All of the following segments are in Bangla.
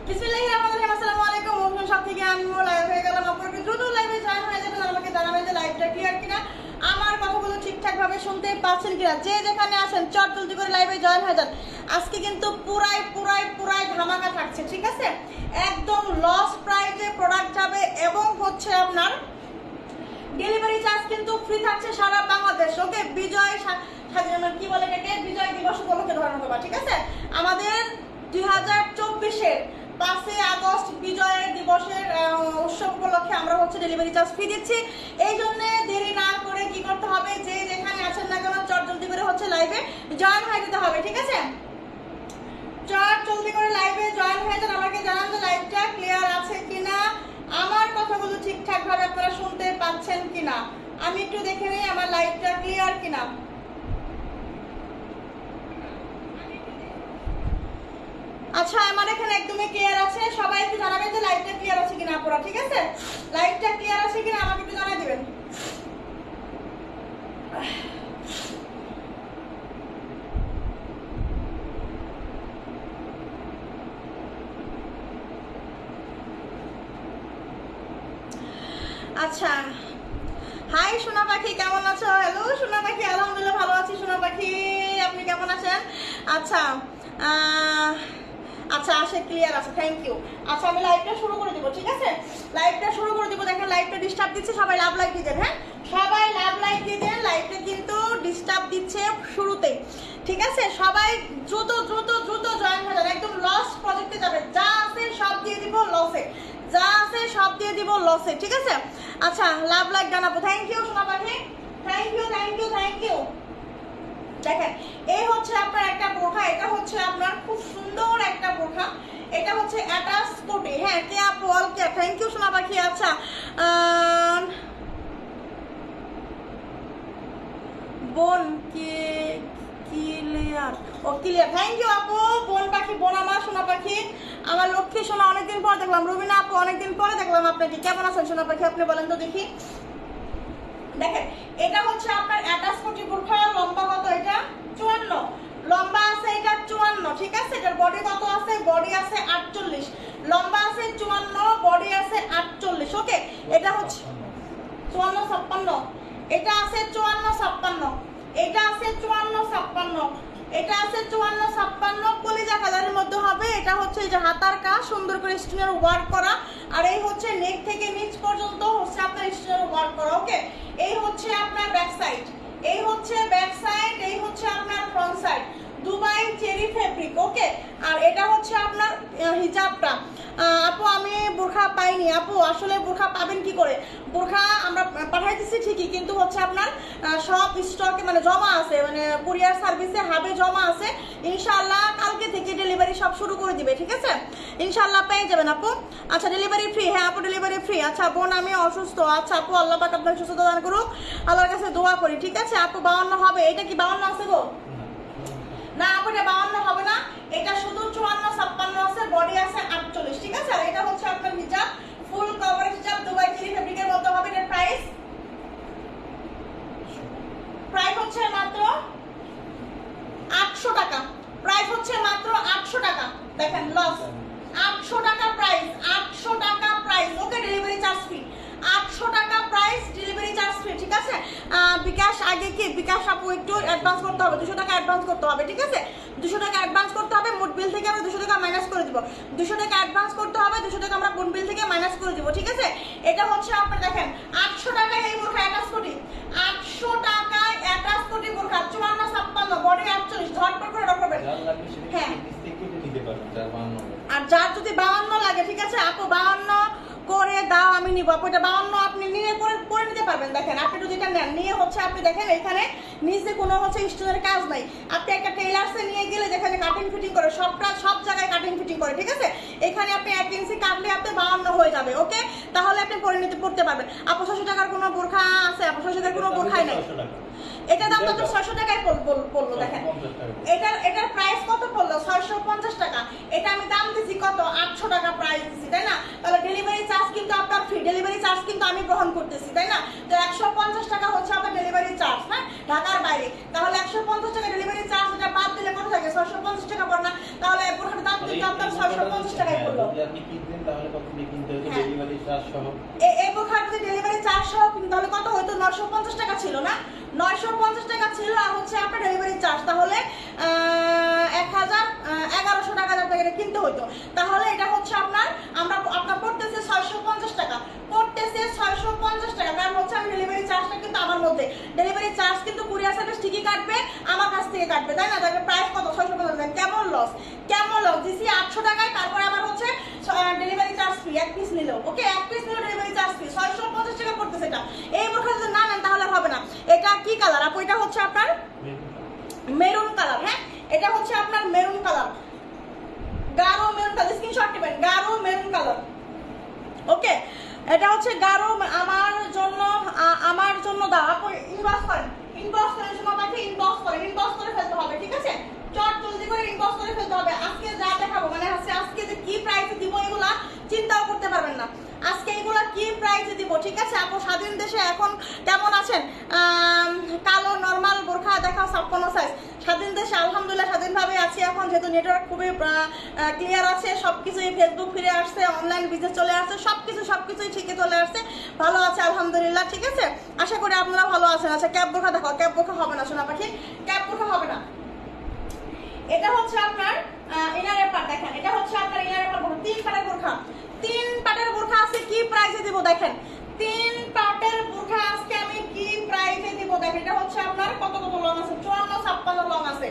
বিসমিল্লাহির রহমানির রহিম। আসসালামু আলাইকুম। ওখানে সব থেকে আমি লাইভ হয়ে গেলাম। আপনারা দ্রুত লাইভে জয়েন হয়ে যাবেন। আমাকে জানাবেন যে লাইভটা ক্লিয়ার কিনা, আমার কথাগুলো ঠিকঠাক ভাবে শুনতে পাচ্ছেন কিনা। যে যেখানে আছেন চট জলদি করে লাইভে জয়েন হয়ে যান। আজকে কিন্তু পুরাই ধামাকা থাকছে, ঠিক আছে? একদম লস প্রাইসে প্রোডাক্ট যাবে এবং হচ্ছে আপনার ডেলিভারি চার্জ কিন্তু ফ্রি থাকছে সারা বাংলাদেশ। ওকে, বিজয় কি বলে এটাকে, বিজয় দিবস উপলক্ষে ধরানো হবে, ঠিক আছে? আমাদের 2024-এর 5 আগস্ট বিজয় দিবসের উৎসব উপলক্ষে আমরা হচ্ছে ডেলিভারি চার্জ ফ্রি দিচ্ছি। এই জন্য দেরি না করে কি করতে হবে, যে যেখানে আছেন না কেন চট জলদি করে হচ্ছে লাইভে জয়েন হয়ে যেতে হবে, ঠিক আছে? চট জলদি করে লাইভে জয়েন হয়ে যান। আমাকে জানান যে লাইভটা ক্লিয়ার আছে কিনা, আমার কথাগুলো ঠিকঠাক ভাবে আপনারা শুনতে পাচ্ছেন কিনা। আমি একটু দেখে নেই আমার লাইভটা ক্লিয়ার কিনা। আচ্ছা, আমার এখানে একদমই ক্লিয়ার আছে। সবাই একটু জানাবেন যে লাইভটা ক্লিয়ার আছে কিনা আপনারা, ঠিক আছে? লাইভটা ক্লিয়ার আছে কিনা আমাকে একটু জানাই দিবেন। আচ্ছা, হাই সোনা পাখি, কেমন আছো? হ্যালো সোনা পাখি, আলহামদুলিল্লাহ ভালো আছি সোনা পাখি, আপনি কেমন আছেন? আচ্ছা আচ্ছা, আসে ক্লিয়ার আছে, থ্যাংক ইউ। আচ্ছা, আমি লাইভটা শুরু করে দিব, ঠিক আছে? লাইভটা শুরু করে দিব। দেখেন লাইভটা ডিস্টার্ব দিচ্ছে, সবাই লাভ লাইক দিয়ে দেন। হ্যাঁ, সবাই লাভ লাইক দিয়ে দেন। লাইভটা কিন্তু ডিস্টার্ব দিচ্ছে শুরুতেই, ঠিক আছে? সবাই দ্রুত দ্রুত দ্রুত জয়েন হয়ে যান। একদম লস প্রজেক্টে যাবে, যা আছে সব দিয়ে দিব লসে, যা আছে সব দিয়ে দিব লসে, ঠিক আছে? আচ্ছা, লাভ লাইক জানাবো। থ্যাংক ইউ সোনা পাখি, thank you thank you thank you. দেখেন, এই হচ্ছে আপনার একটা বোরখা, এটা হচ্ছে আপনার খুব সুন্দর একটা বোরখা। এটা হচ্ছে অ্যাটাচ কোটি। হ্যাঁ, কে আপু অল কে, থ্যাংক ইউ সোনা পাখি। আচ্ছা, বোন কে ক্লিয়ার, ও ক্লিয়ার, থ্যাংক ইউ আপু। বোন পাখি, বোন আমার সোনা পাখি, আমার লক্ষ্মী সোনা, অনেকদিন পর দেখলাম। রবিনা আপু, অনেকদিন পরে দেখলাম আপনাকে। কেমন আছেন সোনা পাখি, আপনি বলেন তো দেখি। দেখেন, এটা হচ্ছে আপনার অ্যাটাচ কোটি বোরখা। লম্বা কত এটা? 54 লম্বা আছে এটা, 54, ঠিক আছে? এটার বডি কত আছে? বডি আছে 48, লম্বা আছে 54, বডি আছে 48। ওকে, এটা হচ্ছে 54-56, এটা আছে 54-56, এটা আছে 54-56, এটা আছে 54-56, কলিজা কালারের মধ্যে হবে। এটা হচ্ছে এই যে হাতার কাজ সুন্দর করে স্টোনের ওয়ার্ক করা, আর এই হচ্ছে নেক থেকে নিচ পর্যন্ত হচ্ছে আপনার স্টোনের ওয়ার্ক করা। ওকে, এই হচ্ছে আপনার ব্যাক সাইড, এই হচ্ছে ব্যাক সাইড, এই হচ্ছে আপনার front side, Dubai cherry fabric. Okay, আর এটা হচ্ছে আপনার হিজাবটা। আপু আমি বোরখা পাইনি। আপু আসলে বোরখা পাবেন কি করে? বোরখা আমরা পাঠাইতেছি ঠিকই, কিন্তু হচ্ছে আপনার সব স্টকে মানে জমা আছে, মানে কুরিয়ার সার্ভিসে হাবে জমা আছে। ইনশাআল্লাহ কালকে থেকে ডেলিভারি সব শুরু করে দিবে, ঠিক আছে? ইনশাআল্লাহ পেয়ে যাবেন আপু। আচ্ছা, ডেলিভারি ফ্রি? হ্যাঁ আপু, ডেলিভারি ফ্রি। আচ্ছা বোন, আমি অসুস্থ। আচ্ছা আপু, আল্লাহ পাক আপনাকে সুস্থতা দান করুক, আল্লাহর কাছে দোয়া করি, ঠিক আছে? আপু 52 হবে। এটা কি 52 আছে গো? না আপু, এটা 52 হবে না, এটা শুধু 54-56 আছে, বডি আছে 48, ঠিক আছে? আর এটা হচ্ছে আপনার হিজাব, ফুল কভারেজ হিজাব, দুবাই চেরি ফেব্রিকের মধ্যে হবে। এর প্রাইস হচ্ছে মাত্র 800 টাকা। প্রাইস হচ্ছে মাত্র 800 টাকা। দেখেন লস, 800 টাকা প্রাইস, 800 টাকা প্রাইস। ওকে, ডেলিভারি চার্জ ফ্রি, 800 টাকা প্রাইস, ডেলিভারি চার্জ ফ্রি, ঠিক আছে? বিকাশ আগে কি, বিকাশ আপু একটু অ্যাডভান্স করতে হবে, 200 টাকা অ্যাডভান্স করতে হবে, ঠিক আছে? 200 টাকা অ্যাডভান্স করতে হবে। মোট বিল থেকে আমরা 200 টাকা মাইনাস করে দিব। 200 টাকা অ্যাডভান্স করতে হবে, 200 টাকা আমরা মোট বিল থেকে মাইনাস করে দিব, ঠিক আছে? এটা হচ্ছে আপনার দেখেন 800 টাকায় এই বোরখা অ্যাটাচ কোটি, 800 টাকায় অ্যাটাচ কোটি বোরখা, 54-56, বডি 48, ঝটপট করে অর্ডার করবেন। হ্যাঁ, আর যার যদি 52 লাগে, ঠিক আছে আপু 52 করে দাও, আমি নিব। আপু এটা 52 আপনি নিয়ে করে নিতে পারবেন। দেখেন, আপনি যদি এটা নেন, নিয়ে হচ্ছে আপনি দেখেন এখানে নিচে কোনো হচ্ছে স্টোনের কাজ নাই। আপনি একটা টেইলার্সে নিয়ে গেলে যেখানে কাটিং ফিটিং করে, সব জায়গায় কাটিং ফিটিং করে, ঠিক আছে? এখানে আপনি 1 ইঞ্চি কাটলে আপনি 52 হয়ে যাবে। ওকে, তাহলে আপনি পড়তে পারবেন। আপু 600 টাকার কোনো বোরখা আছে? আপু 600 টাকার কোনো বোরখাই নাই। এটার দাম তো 600 টাকায় পড়লো। দেখেন এটার প্রাইস কত পড়লো? 650 টাকা। এটা আমি দাম দিছি কত? 800 টাকা প্রাইস দিছি, তাই না? তাহলে ডেলিভারি চার্জ কিন্তু আপনার ফ্রি, ডেলিভারি চার্জ কিন্তু আমি গ্রহণ করতেছি, তাই না? তো 150 টাকা হচ্ছে আপনার ডেলিভারি চার্জ, হ্যাঁ, ঢাকার বাইরে। তাহলে 150 টাকা ডেলিভারি চার্জ, এটা বাদ দিলে কত থাকে? 650 টাকা পড়ে না? তাহলে বোরখাটার দাম কিন্তু আপনার 650 টাকায় পড়লো। আপনি কিনতেন তাহলে কত দিয়ে কিনতে হতো ডেলিভারি চার্জ সহ? এই বোরখা যদি ডেলিভারি চার্জ সহ কিনতে তাহলে কত হতো? 950 টাকা ছিল না? 950 টাকা ছিল আর হচ্ছে আপনার ডেলিভারি চার্জ, তাহলে 1100 টাকা কিনতে হতো। তাহলে এটা হচ্ছে আপনার পড়তেছে 650 টাকা, পড়তেছে 650 টাকা। কারণ হচ্ছে আমি ডেলিভারি চার্জটা কিন্তু আমার মধ্যে, ডেলিভারি চার্জ কিন্তু কুরিয়ার সার্ভিস ঠিকই কাটবে, আমার কাছ থেকে কাটবে, তাই না? তাহলে প্রাইস কত? 650 টাকা। কেমন লস, কেমন লস দিছি 800 টাকায়, তারপরে আবার হচ্ছে ডেলিভারি চার্জ ফ্রি, এক পিস নিলেও ওকে, এক পিস নিলেও ডেলিভারি চার্জ ফ্রি, 650 টাকা পড়তেছে এটা। এই বোরখা যদি না নেন তাহলে হবে না। এটা কি কালার আপু? এটা হচ্ছে আপনার মেরুন কালার। হ্যাঁ, এটা হচ্ছে আপনার মেরুন কালার, গাঢ় মেরুন কালার। স্ক্রিনশট নেবেন, গাঢ় মেরুন কালার। ওকে, এটা হচ্ছে গাঢ়। আমার জন্য দাও আপু, ইনবক্স করেন, ইনবক্স করেন, সময় পাখি ইনবক্স করেন, ইনবক্স করে ফেলতে হবে, ঠিক আছে? চট জলদি করে ইনবক্স করে ফেলতে হবে। আজকে যা দেখাবো মানে হচ্ছে আজকে যে কি প্রাইসে দিব এগুলা চিন্তাও করতে পারবেন না, আজকে এগুলা কি প্রাইসে দিব, ঠিক আছে? আপু স্বাধীন দেশে এখন কেমন আছেন? কালো নরমাল বোরখা দেখাও 56 সাইজ। স্বাধীন দেশে আলহামদুলিল্লাহ স্বাধীনভাবে আছি এখন, যেহেতু নেটওয়ার্ক খুবই ক্লিয়ার আছে, সবকিছুই ফেসবুক ফিরে আসছে, অনলাইন বিজনেস চলে আসছে, সবকিছুই ঠিকই চলে আসছে, ভালো আছে আলহামদুলিল্লাহ, ঠিক আছে? আশা করি আপনারা ভালো আছেন। আচ্ছা, ক্যাপ বোরখা দেখো, ক্যাপ বোরখা হবে না সোনা পাখি, ক্যাপ বোরখা হবে না। এটা হচ্ছে আপনার ইনারের পার্ট, দেখেন এটা হচ্ছে আপনার ইনারের পার্ট। 3 পাটের বোরখা, 3 পাটের বোরখা আছে, কি প্রাইসে দিব দেখেন? 3 পাটের বোরখা আজকে আমি কি প্রাইসে দিব দেখেন? এটা হচ্ছে আপনার কত লং আছে? 54-56 লং আছে,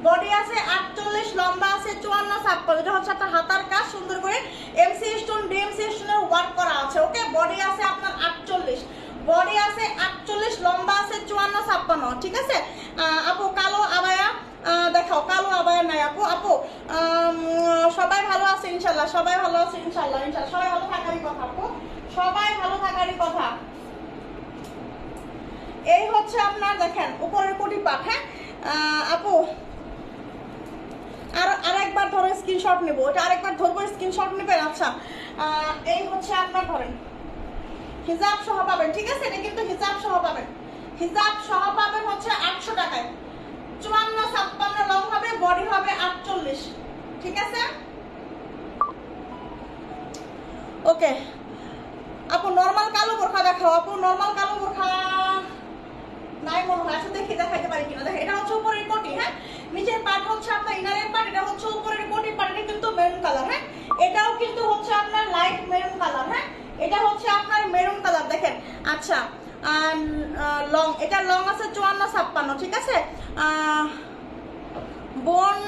বডি আছে 48, লম্বা আছে 54-56। এটা হচ্ছে আপনার হাতার কাজ, সুন্দর করে এমসি স্টোন, ডিএমসি স্টোনের ওয়ার্ক করা আছে। ওকে, বডি আছে আপনার 48, বডি আছে 48, লম্বা আছে 54-56, ঠিক আছে? আপু কালো আবায়া দেখাও, কালো আবায়া নাই আপু। আপু সবাই ভালো আছে ইনশাল্লাহ, সবাই ভালো আছে ইনশাল্লাহ, সবাই ভালো থাকারই কথা আপু, সবাই ভালো থাকারই কথা। এই হচ্ছে আপনার দেখেন উপরের কোটি পাট। হ্যাঁ আপু, আরেকবার ধরো স্ক্রিনশট নেব, এটা আরেকবার ধরবো, স্ক্রিনশট নেবেন। আচ্ছা, এই হচ্ছে আপনার ধরেন হিজাব সহ পাবেন, ঠিক আছে? এটা কিন্তু হিজাব সহ পাবেন, হিজাব সহ পাবেন হচ্ছে 800 টাকায়। 54-56 লং হবে, বডি হবে 48, ঠিক আছে? ওকে আপু, নরমাল কালো বোরখা দেখাও আপু, নরমাল কালো বোরখা নাই মনে হয়, আসলে দেখি দেখাইতে পারি কিনা। দেখেন এটা হচ্ছে উপরের কোটি, হ্যাঁ, নিচের পার্ট হচ্ছে আপনার ইনারের পার্ট, এটা হচ্ছে উপরের কোটি পার্ট। এটা কিন্তু মেরুন কালার, হ্যাঁ, এটাও কিন্তু হচ্ছে আপনার লাইট মেরুন কালার। হ্যাঁ, এটা হচ্ছে আপনার মেরুন কালার দেখেন। আচ্ছা, লং, এটা লং আছে 54-56, ঠিক আছে? বোন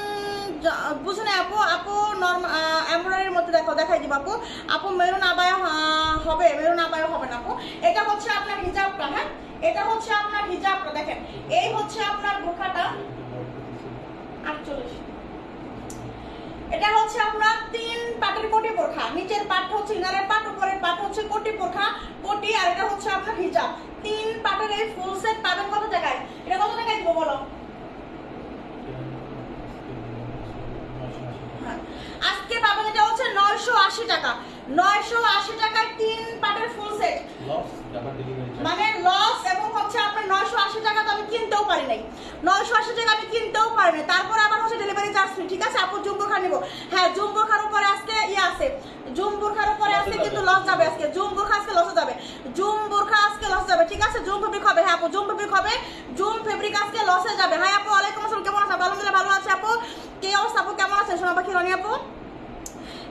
বুঝুন আপু, আপু এমব্রয়ডারির মধ্যে দেখো, দেখাই দিব আপু। আপু মেরুন আবায়া হবে, মেরুন আবায়া হবে না আপু। এটা হচ্ছে আপনার হিজাবটা, হ্যাঁ, এটা হচ্ছে আপনার হিজাবটা দেখেন। এই হচ্ছে আপনার বোরখাটা 48, এটা হচ্ছে আপনার 3 পাটের কোটি বোরখা। নিচের পাট হচ্ছে ইনারের পাট, উপরের পাট হচ্ছে কোটি বোরখা, কোটি, আর এটা হচ্ছে আপনার হিজাব। 3 পাটের এই ফুল সেট পাবেন কত টাকায়? এটা কত টাকায় দিব বলো? আজকে পাবেন এটা হচ্ছে 980 টাকা, 980 টাকায় 3 পাটের ফুল সেট। মানে লস, এবং হচ্ছে আপনার 980 টাকা তো আমি কিনতেও পারি নাই, 980 টাকা আমি কিনতেও পারি নাই, তারপর আবার হচ্ছে ডেলিভারি চার্জ ফ্রি, ঠিক আছে? আপু জুম বোরখা নিব, হ্যাঁ জুম বোরখার উপরে আজকে আছে, জুম বোরখার উপরে আজকে কিন্তু লস যাবে, আজকে জুম বোরখা আজকে লস যাবে, জুম বোরখা আজকে লস যাবে, ঠিক আছে? জুম ফেব্রিক হবে, হ্যাঁ আপু জুম ফেব্রিক হবে, জুম ফেব্রিক আজকে লসে যাবে। হ্যাঁ আপু, ওয়ালাইকুম আসসালাম, কেমন আছেন? আলহামদুলিল্লাহ ভালো আছে আপু, কে অবস্থা আপু, কেমন আছেন সোনা পাখি রনি আপু?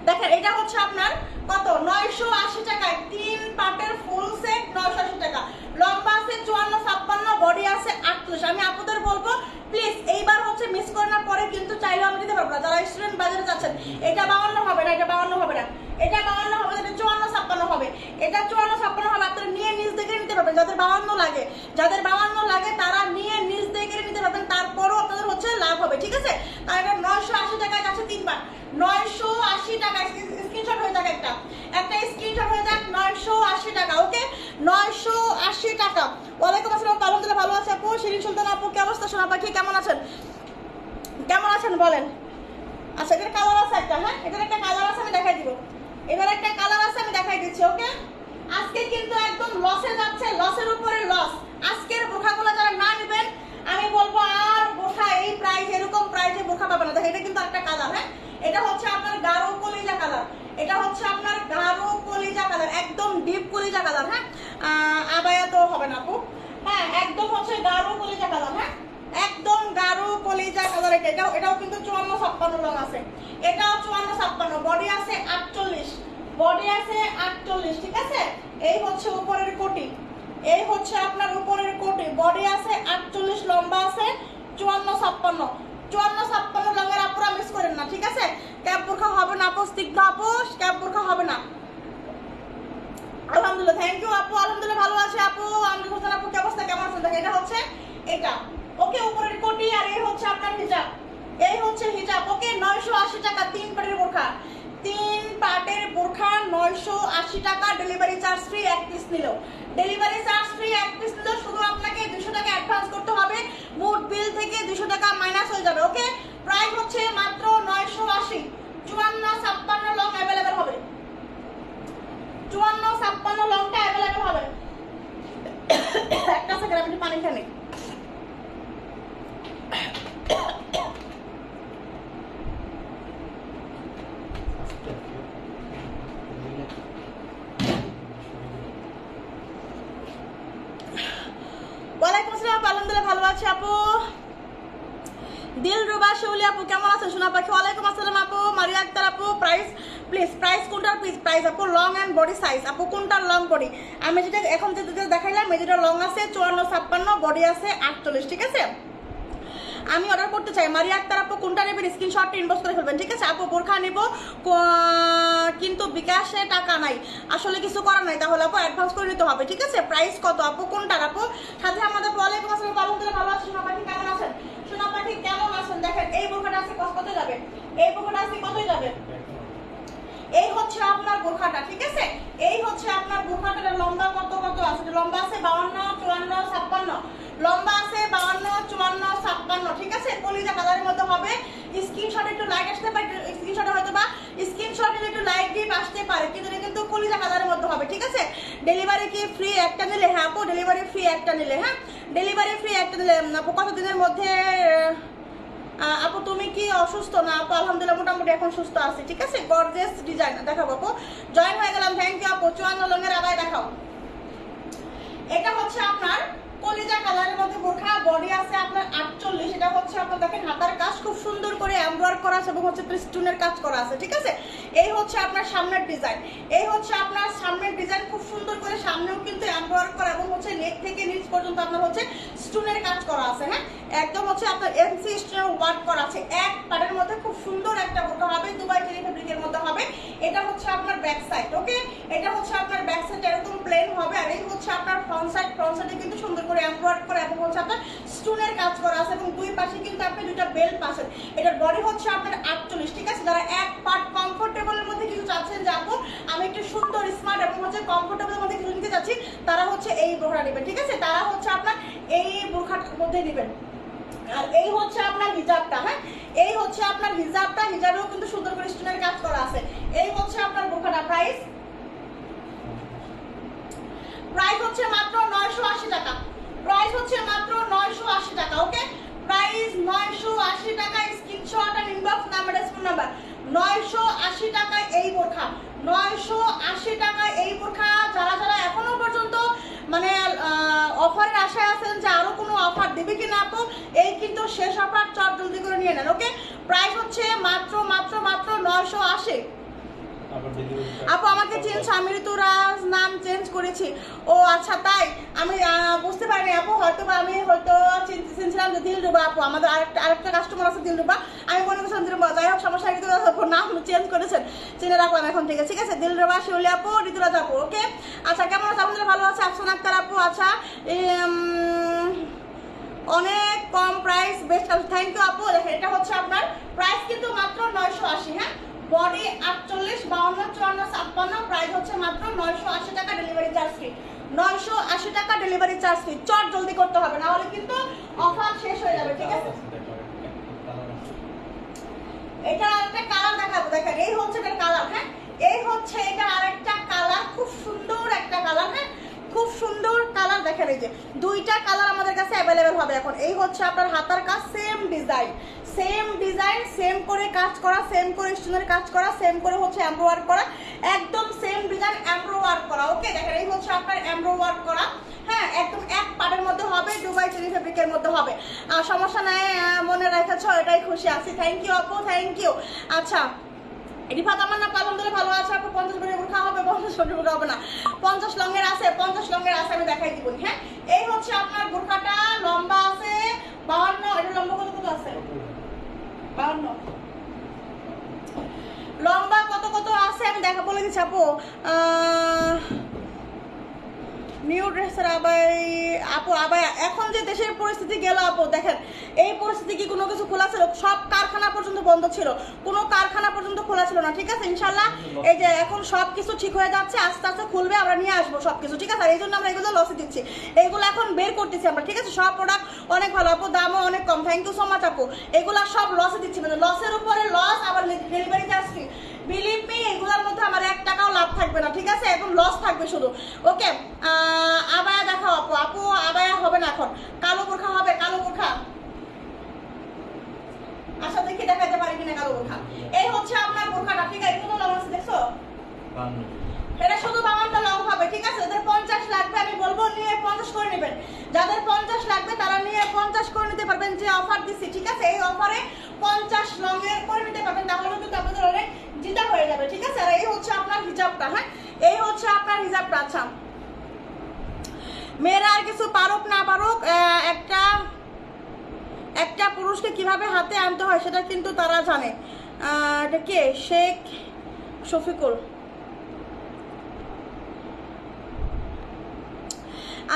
দেখেন এটা হচ্ছে আপনার কত? 980 টাকায় 3 পাটের ফুল সেট, 980 টাকা, লম্বা আছে 54-56, বডি আছে 48। আমি আপনাদের বলবো প্লিজ এইবার হচ্ছে মিস করে না, পরে কিন্তু চাইলেও আমি দিতে পারবো না। যারা স্টুডেন্ট বাজারে যাচ্ছেন, এটা 52 হবে না, এটা 52 হবে না, এটা 52 হবে, এটা 54-56 হবে, এটা 54-56 হবে। আপনারা নিয়ে নিজ দেখে নিতে পারবেন, যাদের 52 লাগে, যাদের 52 লাগে তারা নিয়ে নিজ দেখে নিতে পারবেন, তারপরও আপনাদের হচ্ছে লাভ হবে, ঠিক আছে? আর এটা 980 টাকায় যাচ্ছে 3 পাট, 980 টাকা। স্ক্রিনশট হয়ে যাক, একটা স্ক্রিনশট হয়ে যাক, 980 টাকা। ওকে, 980 টাকা। ওয়ালাইকুম আসসালাম, আলহামদুলিল্লাহ ভালো আছে আপু। শিরিন সুলতান আপু, কি অবস্থা সোনা পাখি, কেমন আছেন? কেমন আছেন বলেন? আচ্ছা, এটার কালার আছে একটা, হ্যাঁ এটার একটা কালার আছে, আমি দেখাই দিব, এবার একটা কালার আছে, আমি দেখাই দিচ্ছি। ওকে, আজকে কিন্তু একদম লসে যাচ্ছে, লসের উপরে লস। আজকের বোরখাগুলো যারা না নেবেন, আমি বলবো আর বোরখা এই প্রাইস, এরকম প্রাইসে বোরখা পাবে না। দেখেন এটা কিন্তু একটা কালার, হ্যাঁ এটা হচ্ছে আপনার গাঢ় কলিজা কালার, এটা হচ্ছে আপনার গাঢ় কলিজা কালার, একদম ডিপ কলিজা কালার। হ্যাঁ আবায়া তো হবে না আপু, হ্যাঁ একদম হচ্ছে গাঢ় কলিজা কালার, হ্যাঁ একদম গাঢ় কলিজা কালার। এটাও কিন্তু 54-56 লং আছে, এটাও 54-56, বডি আছে 48, বডি আছে 48, ঠিক আছে। এই হচ্ছে উপরের কোটি, এই হচ্ছে আপনার উপরের কোটি, বডি আছে 48, লম্বা আছে 54-56, 54-56 লংয়ের আপুরা মিস করেন না, ঠিক আছে। ক্যাপ বোরখা হবে না আপু, স্নিগ্ধ আপু ক্যাপ বোরখা হবে না। আলহামদুলিল্লাহ, থ্যাংক ইউ আপু, আলহামদুলিল্লাহ ভালো আছে আপু। আমি হোসেন আপু কি অবস্থা, কেমন আছেন? দেখেন এটা হচ্ছে এটা, ওকে উপরের কোটি, আর এই হচ্ছে আপনার হিজাব, এই হচ্ছে হিজাব, ওকে 980 টাকা 3 পাটের বোরখা, 3 পাটের বোরখা 980 টাকা, ডেলিভারি চার্জ ফ্রি, এক পিস নিল ডেলিভারি চার্জ ফ্রি, এক পিস নিল শুধু আপনাকে 200 টাকা অ্যাডভান্স করতে হবে, মোট বিল থেকে 200 টাকা মাইনাস হয়ে যাবে, ওকে। প্রাইস হচ্ছে মাত্র 980, 54-56 লং অ্যাভেলেবেল হবে, 54-56 লংটা অ্যাভেলেবেল হবে। একটা সেকেন্ড আমি পানি খানি। ওয়ালাইকুম আসসালাম, আলহামদুলিল্লাহ ভালো আছে আপু। দিলরুবা শিউলি আপু কেমন আছেন? সোনা পাখি ওয়ালাইকুম আসসালাম আপু। মারিয়া আক্তার আপু প্রাইস প্লিজ, প্রাইস কোনটার প্রাইস আপু? লং এন্ড বডি সাইজ আপু, কোনটার লং বডি? আমি যেটা এখন যেটা দেখাইলাম এই যেটা লং আছে 54-56, বডি আছে 48, ঠিক আছে। আমি অর্ডার করতে চাই, মারিয়া আক্তার আপু কোনটা নেবেন স্ক্রিনশট ইনবক্স করে ফেলবেন, ঠিক আছে। আপু বোরখা নেব কিন্তু বিকাশে টাকা নাই, আসলে কিছু করার নাই, তাহলে আপু অ্যাডভান্স করে নিতে হবে, ঠিক আছে। প্রাইস কত আপু, কোনটার আপু? সাথে আমাদের ওয়ালাইকুম আসসালাম, আলহামদুলিল্লাহ ভালো আছি। সোনা পাখি কেমন আছেন? সোনা পাখি কেমন আছেন? দেখেন এই বোরখাটা আছে কত যাবে, এই বোরখাটা আছে কতই যাবে, এই হচ্ছে আপনার বোরখাটা, ঠিক আছে। এই হচ্ছে আপনার বোরখাটা, লম্বা কত আছে? লম্বা আছে 52-54-56, লম্বা আছে 52-54-56, ঠিক আছে। কলিজা কালারের মধ্যে হবে। স্ক্রিনশট একটু লাইট আসতে পারে, স্ক্রিনশটে হয়তো বা স্ক্রিনশটে একটু লাইট দিয়ে আসতে পারে, কিন্তু এটা কিন্তু কলিজা কালারের মধ্যে হবে, ঠিক আছে। ডেলিভারি কি ফ্রি একটা নিলে? হ্যাঁ আপু ডেলিভারি ফ্রি একটা নিলে, হ্যাঁ ডেলিভারি ফ্রি একটা নিলে। আপু কতদিনের মধ্যে? আপু তুমি কি অসুস্থ? না আপু আলহামদুলিল্লাহ মোটামুটি এখন সুস্থ আছি, ঠিক আছে। গর্জিয়াস ডিজাইন দেখাবো আপু, জয়েন হয়ে গেলাম, থ্যাংক ইউ আপু। 54 লংয়ের আবায় দেখাও। এটা হচ্ছে আপনার কলিজা কালারের মধ্যে বোরখা, বডি আছে আপনার 48, এটা হচ্ছে আপনার দেখেন হাতার কাজ খুব সুন্দর করে এমব্রয়ডারি করা আছে এবং হচ্ছে স্টোনের কাজ করা আছে, ঠিক আছে। এই হচ্ছে আপনার সামনের ডিজাইন, এই হচ্ছে আপনার সামনের ডিজাইন, খুব সুন্দর করে সামনেও কিন্তু এমব্রয়ডারি করা এবং হচ্ছে নেক থেকে নিচ পর্যন্ত আপনার হচ্ছে স্টোনের কাজ করা আছে, হ্যাঁ একদম হচ্ছে আপনার এমসি স্টোনের ওয়ার্ক করা আছে। এক পাটের মধ্যে খুব সুন্দর একটা বোরখা হবে, দুবাই টেরি ফেব্রিকের মধ্যে হবে। এটা হচ্ছে আপনার ব্যাক সাইড, ওকে এটা হচ্ছে আপনার ব্যাক সাইড এরকম প্লেন হবে, আর এই হচ্ছে আপনার ফ্রন্ট সাইডে কিন্তু সুন্দর করে এমব্রয়ডারি করা এবং হচ্ছে আপনার স্টোনের কাজ করা আছে এবং দুই পাশে কিন্তু আপনি দুইটা বেল্ট পাচ্ছেন। এটার বডি হচ্ছে আপনার 48, ঠিক আছে। যারা এক পার্ট কমফোর্টেবলের মধ্যে কিছু চাচ্ছেন যে আপু আমি একটু সুন্দর স্মার্ট এবং হচ্ছে কমফোর্টেবলের মধ্যে কিছু নিতে চাচ্ছি, তারা হচ্ছে এই বোরখা নেবেন, ঠিক আছে। তারা হচ্ছে আপনার এই বোরখার মধ্যে নেবেন। আর এই হচ্ছে আপনার হিজাবটা, হ্যাঁ এই হচ্ছে আপনার হিজাবটা, হিজাবেও কিন্তু সুন্দর করে স্টোনের কাজ করা আছে। এই হচ্ছে আপনার বোরখাটা, প্রাইস হচ্ছে মাত্র 980 টাকা, প্রাইস হচ্ছে মাত্র 980 টাকা, ওকে প্রাইস 980 টাকা। স্ক্রিনশট আর ইনবক্স নাম্বার, ফোন নাম্বার। 980 টাকায় এই বোরখা, 980 টাকায় এই বোরখা। যারা যারা এখনো পর্যন্ত মানে অফারের আশায় আছেন যে আরো কোনো অফার দেবে কিনা আপু, এই কিন্তু শেষ অফার, চট জলদি করে নিয়ে নেন, ওকে। প্রাইস হচ্ছে মাত্র 980। আপু আমাকে চেঞ্জ, আমি ঋতুরাজ নাম চেঞ্জ করেছি। ও আচ্ছা তাই, আমি বুঝতে পারিনি আপু, হয়তো আমি চিনছিলাম যে দিলরুবা আপু, আমাদের আরেকটা কাস্টমার আছে দিলরুবা, আমি মনে করছিলাম দিলরুবা, যাই হোক সমস্যা, ঋতুরাজ আপু নাম চেঞ্জ করেছেন, চিনে রাখলাম এখন থেকে, ঠিক আছে। দিলরুবা শিউলি আপু, ঋতুরাজ আপু, ওকে আচ্ছা কেমন আছে? আমাদের ভালো আছে। আফসানা আক্তার আপু, আচ্ছা অনেক কম প্রাইস, বেস্ট, থ্যাংক ইউ আপু। দেখেন এটা হচ্ছে আপনার প্রাইস কিন্তু মাত্র 980, হ্যাঁ বডি 48, 52, 54, 56, প্রাইস হচ্ছে মাত্র 980 টাকা, ডেলিভারি চার্জ ফ্রি। 980 টাকা ডেলিভারি চার্জ ফ্রি, চট জলদি করতে হবে, না হলে কিন্তু অফার শেষ হয়ে যাবে, ঠিক আছে। এটা আরেকটা কালার দেখাবো, দেখেন এই হচ্ছে এটার কালার, হ্যাঁ এই হচ্ছে এটা আরেকটা কালার, খুব সুন্দর একটা কালার, হ্যাঁ খুব সুন্দর কালার। দেখেন এই যে দুইটা কালার আমাদের কাছে অ্যাভেলেবেল হবে এখন। এই হচ্ছে আপনার হাতার কাজ, সেম সেম ডিজাইন, সেম করে কাজ করা, সেম করে স্টোনের কাজ করা, সেম করে হচ্ছে এমব্রো ওয়ার্ক করা, একদম সেম ডিজাইন এমব্রো ওয়ার্ক করা। ওকে দেখেন এই হচ্ছে আপনার এমব্রো ওয়ার্ক করা, হ্যাঁ একদম এক পাড়ের মধ্যে হবে, দুবাই চেরি ফেব্রিকের মধ্যে হবে। সমস্যা নাই, মনে রেখেছ, এটাই খুশি আছি। থ্যাংক ইউ আপু, থ্যাংক ইউ। আচ্ছা রিফাত আমার না আলহামদুলিল্লাহ ভালো আছে আপু। 50 বড়ি বোরখা হবে, 50 বড়ি বোরখা হবে না, 50 লংয়ের আছে, 50 লংয়ের আছে, আমি দেখাই দিব। হ্যাঁ এই হচ্ছে আপনার বোরখাটা, লম্বা আছে 52, এটা লম্বা কত কত আছে? 52 লম্বা কত কত আছে আমি দেখা বলে দিচ্ছি আপু। নিউ ড্রেসের আপু আবায়া এখন যে দেশের পরিস্থিতি গেল আপু, দেখেন এই পরিস্থিতি কি কোনো কিছু খোলা ছিল? সব কারখানা পর্যন্ত বন্ধ ছিল, কোনো কারখানা পর্যন্ত খোলা ছিল না। ঠিক আছে ইনশাল্লাহ এই যে এখন সব কিছু ঠিক হয়ে যাচ্ছে, আস্তে আস্তে খুলবে, আমরা নিয়ে আসবো সব কিছু। ঠিক আছে আর এই জন্য আমরা এগুলো লসে দিচ্ছি, এইগুলো এখন বের করতেছি আমরা। ঠিক আছে সব প্রোডাক্ট অনেক ভালো আপু, দামও অনেক কম। থ্যাংক ইউ সো মাচ আপু। এগুলা সব লসে দিচ্ছি, মানে লসের উপরে লস, আবার delivery charge free. Believe me এগুলোর মধ্যে আমার 1 টাকাও লাভ থাকবে না। ঠিক আছে এখন লস থাকবে শুধু। ওকে আবায়া দেখাও আপু। আপু আবায়া হবে না এখন, কালো বোরখা হবে, কালো বোরখা। আচ্ছা দেখি দেখাতে পারি কিনা কালো বোরখা। এই হচ্ছে আপনার বোরখাটা। ঠিক আছে কত লং আছে দেখছো? এটা শুধু 52টা লং হবে। ঠিক আছে যাদের 50 লাগবে আমি বলবো নিয়ে 50 করে নেবেন, যাদের 50 লাগবে তারা নিয়ে 50 করে নিতে পারবেন, যে অফার দিচ্ছি। ঠিক আছে এই অফারে 50 লংয়ের করে নিতে পারবেন, তাহলে কিন্তু আপনাদের অনেক জিতা হয়ে যাবে। ঠিক আছে আর এই হচ্ছে আপনার হিজাবটা। হ্যাঁ এই হচ্ছে আপনার হিজাবটা। আচ্ছা মেয়েরা আর কিছু পারুক না পারুক, একটা পুরুষকে কিভাবে হাতে আনতে হয় সেটা কিন্তু তারা জানে। এটা কে? শেখ শফিকুল।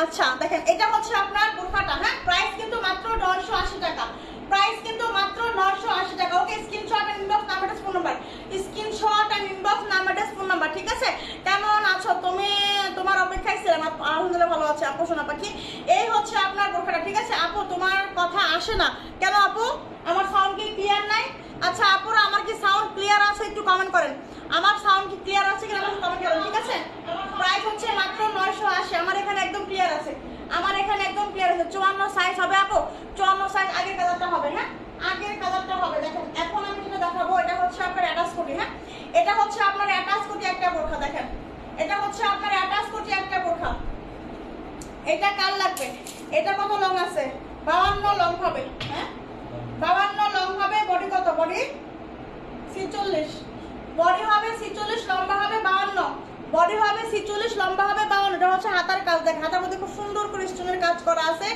আচ্ছা দেখেন এটা হচ্ছে আপনার বোরখাটা। হ্যাঁ প্রাইস কিন্তু মাত্র 980 টাকা, প্রাইস কিন্তু মাত্র 980 টাকা। Okay screenshot and inbox number phone number, screenshot and inbox number phone number. ঠিক আছে কেমন আছো তুমি? তোমার অপেক্ষায় ছিলাম। আলহামদুলিল্লাহ ভালো আছে আপু সোনা পাখি। এই হচ্ছে আপনার বোরখাটা। ঠিক আছে আপু তোমার কথা আসে না কেন আপু? আমার সাউন্ড কি ক্লিয়ার নাই? আচ্ছা আপুরা আমার কি সাউন্ড ক্লিয়ার আছে একটু কমেন্ট করেন, আমার সাউন্ড কি ক্লিয়ার আছে কিনা আমাকে কমেন্ট করেন। ঠিক আছে প্রাইস হচ্ছে মাত্র 980। আমার এখানে একদম ক্লিয়ার আছে, আমার এখানে একদম ক্লিয়ার আছে। 54 সাইজ হবে আপু, 54 সাইজ। আগের কালারটা হবে, হ্যাঁ আগের কালারটা হবে। দেখেন এখন আমি যেটা দেখাবো এটা হচ্ছে আপনার অ্যাটাচ কোটি। হ্যাঁ এটা হচ্ছে আপনার অ্যাটাচ কোটি একটা বোরখা। দেখেন এটা হচ্ছে আপনার অ্যাটাচ কোটি একটা বোরখা। এটা কাল লাগবে, এটা কত লং আছে? 52 লং হবে। হ্যাঁ 52 লং হবে। বডি কত? বডি 46, বডি হবে 46, লম্বা হবে 52, বডি হবে 46, লম্বা হবে 52। এটা হচ্ছে হাতার কাজ। দেখেন হাতার মধ্যে খুব সুন্দর করে স্টোনের কাজ করা আছে।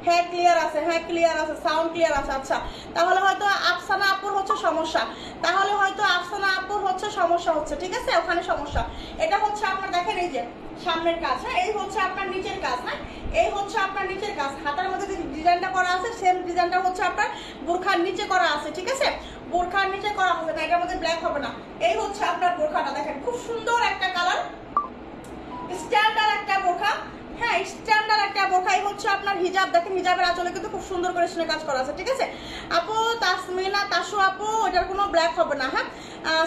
হ্যাঁ ক্লিয়ার আছে, হ্যাঁ ক্লিয়ার আছে, সাউন্ড ক্লিয়ার আছে। আচ্ছা তাহলে হয়তো আফসানা আপুর হচ্ছে সমস্যা, তাহলে হয়তো আফসানা আপুর হচ্ছে সমস্যা হচ্ছে। ঠিক আছে ওখানে সমস্যা। এটা হচ্ছে আপনার দেখেন এই যে সামনের কাজ। হ্যাঁ এই হচ্ছে আপনার নিচের কাজ। হ্যাঁ এই হচ্ছে আপনার নিচের কাজ। হাতার মধ্যে যে ডিজাইনটা করা আছে সেম ডিজাইনটা হচ্ছে আপনার বোরখার নিচে করা আছে। ঠিক আছে বোরখার নিচে করা হবে না, এটার মধ্যে ব্ল্যাক হবে না। এই হচ্ছে আপনার বোরখাটা। দেখেন খুব সুন্দর একটা কালার, স্ট্যান্ডার্ড একটা বোরখা। হ্যাঁ স্ট্যান্ডার্ড একটা বোরখা। এই হচ্ছে আপনার হিজাব। দেখেন হিজাবের আঁচলে কিন্তু খুব সুন্দর করে স্টোনের কাজ করা আছে। ঠিক আছে আপু তাসমিনা তাসু আপু এটার কোনো ব্ল্যাক হবে না। হ্যাঁ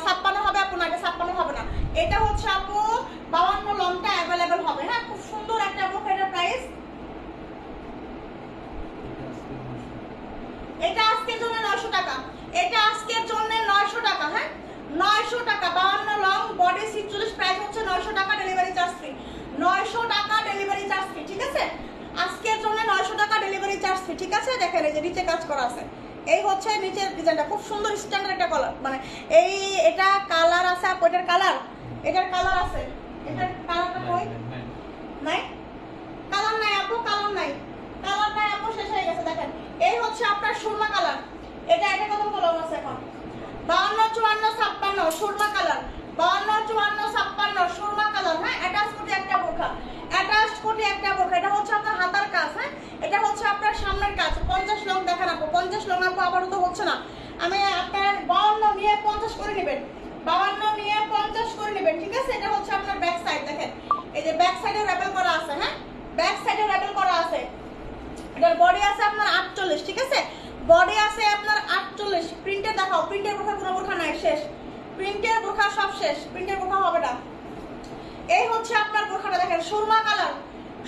56 হবে আপু, না এটা 56 হবে না। এটা হচ্ছে আপু 52 লংটা অ্যাভেলেবেল হবে। হ্যাঁ খুব সুন্দর একটা বোরখা। এটার প্রাইস এটা আজকের জন্য 900 টাকা, এটা আজকের জন্য 900 টাকা। হ্যাঁ 900 টাকা 52 লং, বডি 46, প্রাইস হচ্ছে 900 টাকা, ডেলিভারি চার্জ ফ্রি। 900 টাকা ডেলিভারি চার্জ ফ্রি। ঠিক আছে আজকের জন্য 900 টাকা ডেলিভারি চার্জ ফ্রি। ঠিক আছে দেখেন এই যে নিচে কাজ করা আছে। এই হচ্ছে নিচের ডিজাইনটা খুব সুন্দর স্ট্যান্ডার্ড একটা কালার, মানে এই এটা কালার আছে আপু, এটার কালার, এটার কালার আছে। এটার কালারটা কই? নাই কালার নাই আপু, কালার নাই, কালার নাই আপু, শেষ হয়ে গেছে। দেখেন এই হচ্ছে আপনার সুরমা কালার। এটা কত কালার আছে এখন? 52 54 56 সুরমা কালার, 52 54 56 সুরমা কালার। হ্যাঁ অ্যাটাচ কোটি একটা বোরখা, অ্যাটাচ কোটি একটা বোরখা। এটা হচ্ছে আপনার হাতার কাজ। হ্যাঁ এটা হচ্ছে আপনার সামনের কাজ। 50 লং দেখেন আপু, 50 লং আপু আবারও তো হচ্ছে না। আমি আপনার 52 নিয়ে 50 করে নেবেন, 52 নিয়ে 50 করে নেবেন। ঠিক আছে এটা হচ্ছে আপনার ব্যাক সাইড। দেখেন এই যে ব্যাক সাইডে র্যাপেল করা আছে। হ্যাঁ ব্যাক সাইডে র্যাপেল করা আছে। এটার বডি আছে আপনার 48। ঠিক আছে বডি আছে আপনার 48। প্রিন্টের দেখাও, প্রিন্টের বোরখা কোনো বোরখা নাই, শেষ। প্রিন্টের বোরখা সব শেষ, প্রিন্টের বোরখা হবে না। এই হচ্ছে আপনার বোরখাটা। দেখেন সুরমা কালার,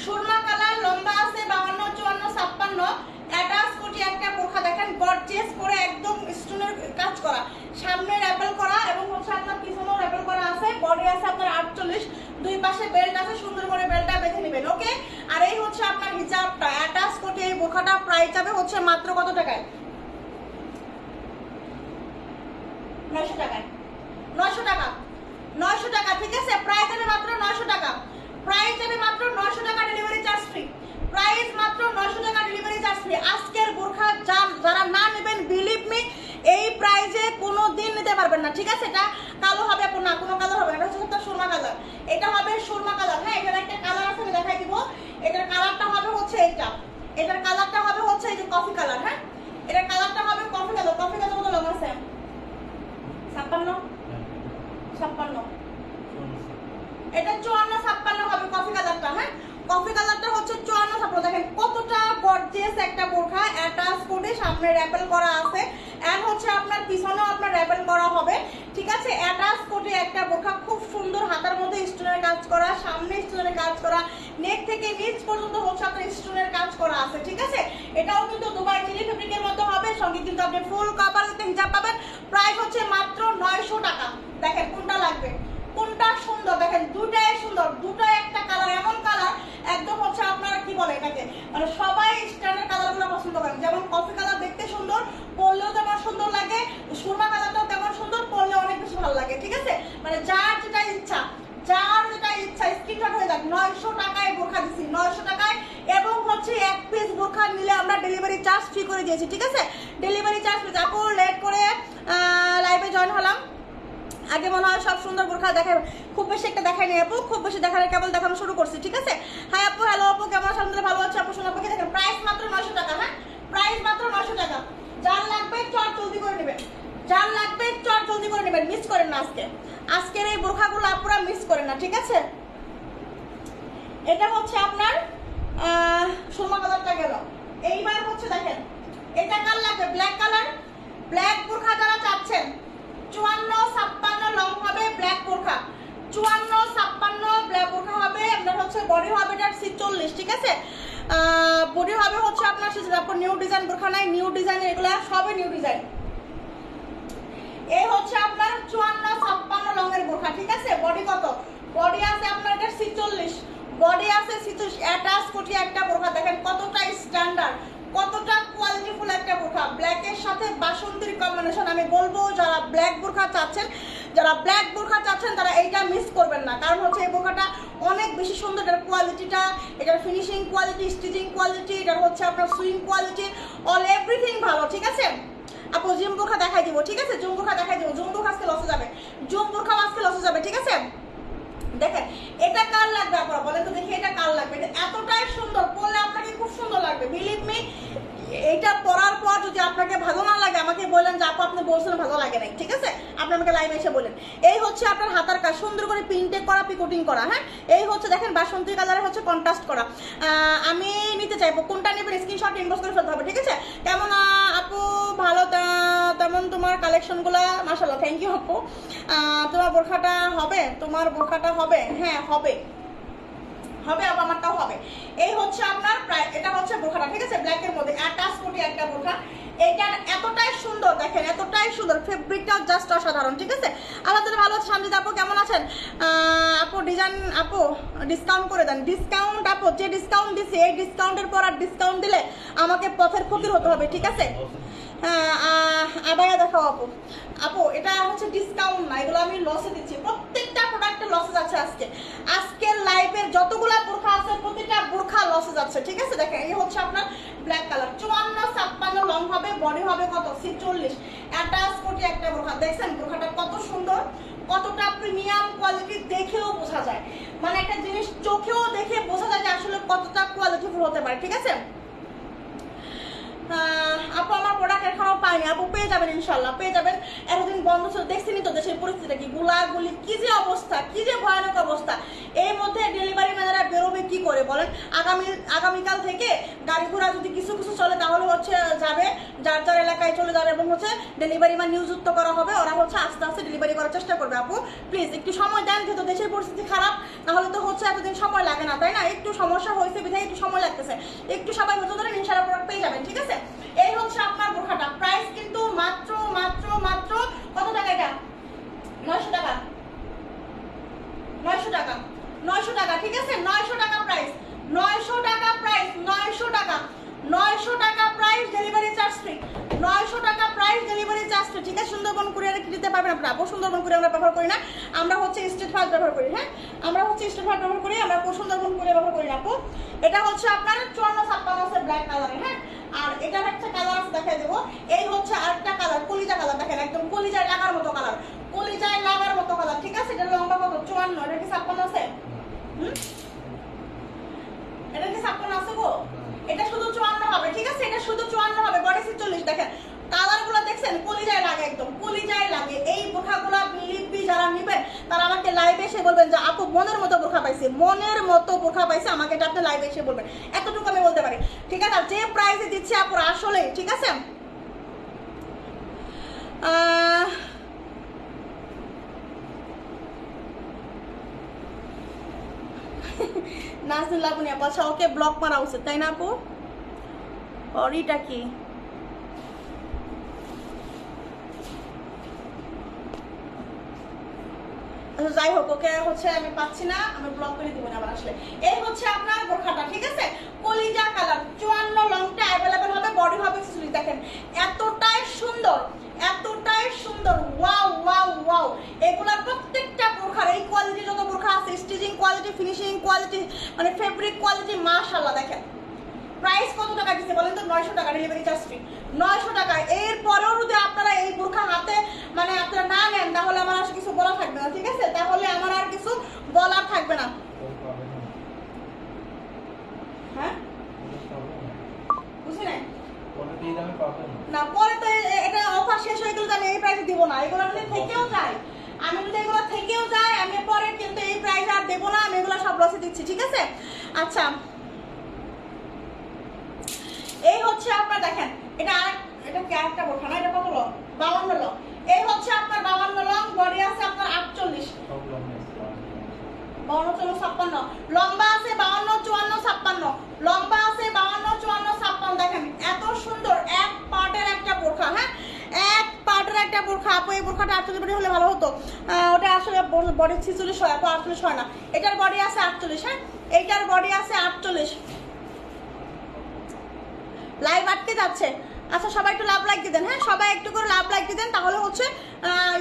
সুরমা কালার, লম্বা আছে 52 54 56, অ্যাটাচ কোটি কোটি একটা বোরখা দেখেন, গর্জিয়াস করে একদম স্টোনের কাজ করা, সামনে র্যাপেল করা এবং হচ্ছে আপনার পিছনেও র্যাপেল করা আছে। বডি আছে আপনার 48, দুই পাশে বেল্ট আছে, সুন্দর করে বেল্টটা বেঁধে নেবেন। ওকে, আর এই হচ্ছে আপনার হিজাবটা অ্যাটাচ কোটি। এই বোরখাটা প্রাইস যাবে হচ্ছে মাত্র কত টাকায়? 900 টাকায়। 900 টাকা, 900 টাকা, ঠিক আছে। প্রাইস যাবে মাত্র 900 টাকা, প্রাইস যাবে মাত্র 900 টাকা, ডেলিভারি চার্জ ফ্রি। প্রাইস মাত্র 900 টাকা, ডেলিভারি চার্জ ফ্রি। আজকের বোরখা যারা না নেবেন, বিলিভ মি, এই প্রাইসে কোনো দিন নিতে পারবেন না, ঠিক আছে। এটা কালো হবে আপু? না, কোনো কালার হবে না, এটা হচ্ছে সুরমা কালার। এটা হবে সুরমা কালার। হ্যাঁ, এটার একটা কালার আছে, আমি দেখাই দিব। এটার কালারটা হবে হচ্ছে এইটা, এটার কালারটা হবে হচ্ছে এই যে কফি কালার। হ্যাঁ, এটার কালারটা হবে কফি কালার। কফি কালার কত লং আছে? 56, 56। এটা 54, 56 হবে কফি কালারটা। হ্যাঁ, কফি কালারটা হচ্ছে 54, 56। দেখেন কতটা গর্জিয়াস একটা বোরখা, অ্যাটাচ করে সামনে র্যাপেল করা আছে, এন্ড হচ্ছে আপনার পিছনেও আপনার র্যাপেল করা হবে, ঠিক আছে। অ্যাটাচ করে একটা বোরখা, খুব সুন্দর, হাতার মধ্যে স্টোনের কাজ করা, সামনে স্টোনের কাজ করা, নেক থেকে নিচ পর্যন্ত হচ্ছে আপনার স্টোনের কাজ করা আছে, ঠিক আছে। এটাও কিন্তু দুবাই চিলি ফেব্রিকের মধ্যে হবে, সঙ্গে কিন্তু আপনি ফুল কাভার একটা হিজাব পাবেন। প্রাইস হচ্ছে মাত্র 900 টাকা। দেখেন কোনটা লাগবে, কোনটা সুন্দর, দেখেন দুটাই সুন্দর, দুটাই একটা কালার, এমন কালার একদম হচ্ছে আপনারা কি বলে এটাকে, মানে সবাই স্ট্যান্ডার্ড কালারগুলো পছন্দ করেন। যেমন কফি কালার দেখতে সুন্দর, পরলেও তেমন সুন্দর লাগে, সুরমা কালারটাও তেমন সুন্দর, পরলে অনেক বেশি ভালো লাগে, ঠিক আছে। মানে যার যেটা ইচ্ছা, যার যেটা ইচ্ছা স্ক্রিনশট হয়ে যাক। 900 টাকায় বোরখা দিচ্ছি, 900 টাকায়, এবং হচ্ছে এক পিস বোরখা নিলে আমরা ডেলিভারি চার্জ ফ্রি করে দিয়েছি, ঠিক আছে। Delivery charge free. আপু লেট করে লাইভে জয়েন হলাম, আগে মনে হয় সব সুন্দর বোরখা দেখাই, খুব বেশি একটা দেখাই নি আপু, খুব বেশি দেখানো কেবল দেখানো শুরু করছি, ঠিক আছে। হাই আপু, হ্যালো আপু, কেমন আছেন? ভালো আছে আপু, শোনা পাখি। দেখেন প্রাইস মাত্র 900 টাকা। হ্যাঁ, প্রাইস মাত্র 900 টাকা। যার লাগবে চট জলদি করে নেবেন, যার লাগবে চট জলদি করে নেবেন, মিস করেন না আজকের এই বোরখাগুলো আপুরা মিস করেন না, ঠিক আছে। এটা হচ্ছে আপনার সুরমা কালারটা গেল। এইবার হচ্ছে দেখেন এটা কার লাগবে? ব্ল্যাক কালার, ব্ল্যাক বোরখা যারা চাচ্ছেন, 54, 56 লং হবে ব্ল্যাক বোরখা, 54, 56 ব্ল্যাক বোরখা হবে আপনার। হচ্ছে বডি হবে এটার 46, ঠিক আছে। বডি হবে হচ্ছে আপনার তারপর নিউ ডিজাইন বোরখা নাই, নিউ ডিজাইন, এগুলা সবই নিউ ডিজাইন। এই হচ্ছে আপনার 54, 56 লং এর বোরখা, ঠিক আছে। বডি কত? বডি আছে আপনার এটা 46, বডি আছে 46, অ্যাটাচ কোটি একটা বোরখা। দেখেন কতটা স্ট্যান্ডার্ড, কতটা কোয়ালিটিফুল একটা বোরখা, ব্ল্যাকের সাথে বাসন্তীর কম্বিনেশন। আমি বলবো যারা ব্ল্যাক বোরখা চাচ্ছেন, যারা ব্ল্যাক বোরখা চাচ্ছেন তারা এইটা মিস করবেন না, কারণ হচ্ছে এই বোরখাটা অনেক বেশি সুন্দর। এটার কোয়ালিটিটা, এটার ফিনিশিং কোয়ালিটি, স্টিচিং কোয়ালিটি, এটার হচ্ছে আপনার সুইং কোয়ালিটি, অল এভরিথিং ভালো, ঠিক আছে। আপু জুম বোরখা দেখাই দিব, ঠিক আছে। জুম বোরখা দেখাই দিব, জুম বোরখা আজকে লসে যাবে, জুম বোরখা আজকে লসে যাবে, ঠিক আছে। দেখেন এটা কার লাগবে আপনারা বলেন তো দেখি, এটা কার লাগবে? এটা এতটাই সুন্দর, পরলে আপনাকে খুব সুন্দর লাগবে, বিলিভ মি। এটা পরার পর যদি আপনাকে ভালো না লাগে আমাকে বলেন যে আপু আপনি বলছেন ভালো লাগে নাই, ঠিক আছে। আপনি আমাকে লাইভে এসে বলেন। এই হচ্ছে আপনার হাতার কাজ, সুন্দর করে প্রিন্টে করা, পিকোটিং করা। হ্যাঁ, এই হচ্ছে দেখেন বাসন্তী কালারে হচ্ছে কন্ট্রাস্ট করা। আমি নিতে চাইবো, কোনটা নেবেন স্ক্রিনশট ইনবক্স করে ফেলতে হবে, ঠিক আছে। কেমন আপু? ভালো, তেমন তোমার কালেকশনগুলো মাশাআল্লাহ, থ্যাংক ইউ আপু। তোমার বোরখাটা হবে, তোমার বোরখাটা হবে? হ্যাঁ হবে, হবে আপু, আমারটাও হবে। এই হচ্ছে আপনার প্রায়, এটা হচ্ছে বোরখাটা, ঠিক আছে, ব্ল্যাকের মধ্যে অ্যাটাচ কোটি একটা বোরখা। এটা এতটাই সুন্দর, দেখেন এতটাই সুন্দর, ফেব্রিকটাও জাস্ট অসাধারণ, ঠিক আছে। আলহামদুলিল্লাহ ভালো আছে। শান্তিত আপু কেমন আছেন? আপু ডিজাইন, আপু ডিসকাউন্ট করে দেন। ডিসকাউন্ট আপু, যে ডিসকাউন্ট দিছি এই ডিসকাউন্টের পর আর ডিসকাউন্ট দিলে আমাকে পথের ফকির হতে হবে, ঠিক আছে। আবায়া দেখাও আপু। আপু এটা হচ্ছে ডিসকাউন্ট না, এগুলো আমি লসে দিচ্ছি, প্রত্যেকটা প্রোডাক্টে লসে যাচ্ছে আজকে। আজকের লাইভের যতগুলা বোরখা আছে প্রতিটা বোরখা লসে যাচ্ছে, ঠিক আছে। দেখেন এই হচ্ছে আপনার ব্ল্যাক কালার, 54, 56 লং হবে, বডি হবে কত? 46, অ্যাটাচ কোটি একটা বোরখা। দেখছেন বোরখাটা কত সুন্দর, কতটা প্রিমিয়াম কোয়ালিটি, দেখেও বোঝা যায়, মানে একটা জিনিস চোখেও দেখে বোঝা যায় যে আসলে কতটা কোয়ালিটিফুল হতে পারে, ঠিক আছে। আপু আমার প্রোডাক্ট এখনো পাইনি, আপু পেয়ে যাবেন ইনশাল্লাহ, পেয়ে যাবেন। এতদিন বন্ধ ছিল, দেখছিনি তো দেশের পরিস্থিতিটা কি, গুলাগুলি কি যে অবস্থা, কি যে ভয়ানক অবস্থা। এই মধ্যে ডেলিভারি ম্যানেরা বেরোবে কি করে বলেন? আগামীকাল থেকে গাড়ি ঘোড়া যদি কিছু কিছু চলে তাহলে হচ্ছে যাবে, যার যার এলাকায় চলে যাবে, এবং হচ্ছে ডেলিভারি ম্যান নিয়োজিত করা হবে, ওরা হচ্ছে আস্তে আস্তে ডেলিভারি করার চেষ্টা করবে। আপু প্লিজ একটু সময় দেন, যেহেতু দেশের পরিস্থিতি খারাপ, নাহলে তো হচ্ছে এতদিন সময় লাগে না, তাই না? একটু সমস্যা হয়েছে বিধায় একটু সময় লাগতেছে, একটু সবাই ধৈর্য ধরেন, ইনশাআল্লাহ প্রোডাক্ট পেয়ে যাবেন, ঠিক আছে। এই হচ্ছে আপনার বোরখাটা। প্রাইস কিন্তু মাত্র মাত্র মাত্র কত টাকা? এটা 900 টাকা, 900 টাকা, 900 টাকা, ঠিক আছে? 900 টাকা প্রাইস, 900 টাকা প্রাইস, 900 টাকা, 900 টাকা প্রাইস, ডেলিভারি চার্জ ফ্রি, 900 টাকা প্রাইস, ডেলিভারি চার্জ ফ্রি, ঠিক আছে? সুন্দরবন কুরিয়ারে দিতে পারবেন আপনারা। আপু সুন্দরবন কুরিয়ার আমরা ব্যবহার করি না, আমরা হচ্ছে স্টেট ফাস্ট ব্যবহার করি। হ্যাঁ, আমরা হচ্ছে স্টেট ফাস্ট ব্যবহার করি, আমরা সুন্দরবন কুরিয়ার ব্যবহার করি না আপু। এটা হচ্ছে আপনার 54-56 আছে ব্ল্যাক কালারে। হ্যাঁ, আর এটার একটা কালার আছে দেখাই দেবো। এই হচ্ছে আরেকটা কালার, কলিজা কালার, দেখেন একদম কলিজায় লাগার মতো কালার, কলিজায় লাগার মতো কালার, ঠিক আছে? এটা লম্বা কত? 54। এটা কি 56 আছে? এটা কি 56 আছে গো? এটা শুধু 54 হবে, ঠিক আছে? এটা শুধু 54 হবে, বডি 46। দেখেন কালারগুলো দেখছেন, কলিজায় লাগে, একদম কলিজায় লাগে। এই বোরখাগুলো বিলিপি যারা নেবেন তারা আমাকে লাইভে এসে বলবেন যে আপু মনের মতো বোরখা পাইছি, মনের মতো বোরখা পাইছি, আমাকে এটা আপনি লাইভে এসে বলবেন। এতটুকু আমি বলতে পারি, ঠিক আছে? আর যে প্রাইসে দিচ্ছি আপুর আসলে, ঠিক আছে? নাজনীন লাবণী আপু, আচ্ছা ওকে ব্লক মারা উচিত তাই না আপু? অরিটা কি? যাই হোক, ওকে হচ্ছে আমি পাচ্ছি না, আমি ব্লক করে দিব না আবার আসলে। এই হচ্ছে আপনার বোরখাটা, ঠিক আছে? কলিজা কালার, 54 লংটা অ্যাভেলেবেল হবে, বডি হবে 46। দেখেন এতটাই সুন্দর, এতটাই সুন্দর, ওয়াও ওয়াও ওয়াও। এগুলা প্রত্যেকটা বোরখার এই কোয়ালিটি, যত বোরখা আছে, স্টিচিং কোয়ালিটি, ফিনিশিং কোয়ালিটি, মানে ফেব্রিক কোয়ালিটি, মাশাআল্লাহ। দেখেন প্রাইস কত টাকা দিচ্ছে বলেন তো? 900 টাকা, ডেলিভারি চার্জ ফ্রি, 900 টাকা। এরপরেও যদি আপনারা এই বোরখা হাতে মানে আপনারা না নেন তাহলে আমার আর কিছু বলা থাকবে না, ঠিক আছে? তাহলে আমার আর কিছু বলার থাকবে না। হ্যাঁ, বুঝি নাই না, পরে তো এটা অফার শেষ হয়ে গেলে আমি এই প্রাইসে দিব না। এগুলো যদি থেকেও যায়, আমি যদি এগুলো থেকেও যায়, আমি পরে কিন্তু এই প্রাইসে আর দেবো না, আমি এগুলো সব লসে দিচ্ছি, ঠিক আছে? আচ্ছা, এই হচ্ছে আপনার দেখেন, এটা একটা বোরখা না, এটা কত লং? 52 লং। এই হচ্ছে আপনার 52 লং, বডি আছে আপনার 48, 52, 54, 56 লম্বা আছে, 52, 54, 56 লম্বা আছে, 52, 54, 56। দেখেন এত সুন্দর এক পার্টের একটা বোরখা। হ্যাঁ, এক পার্টের একটা বোরখা। আপু এই বোরখাটা 48 বডি হলে ভালো হতো। ওটা আসলে বডি 46 হয়, আপু 48 হয় না। এটার বডি আছে 48। হ্যাঁ, এইটার বডি আছে 48। লাইভ আটকে যাচ্ছে। আচ্ছা সবাই একটু লাভ লাইক দিয়ে দেন। হ্যাঁ, সবাই একটু করে লাভ লাইক দিয়ে দেন, তাহলে হচ্ছে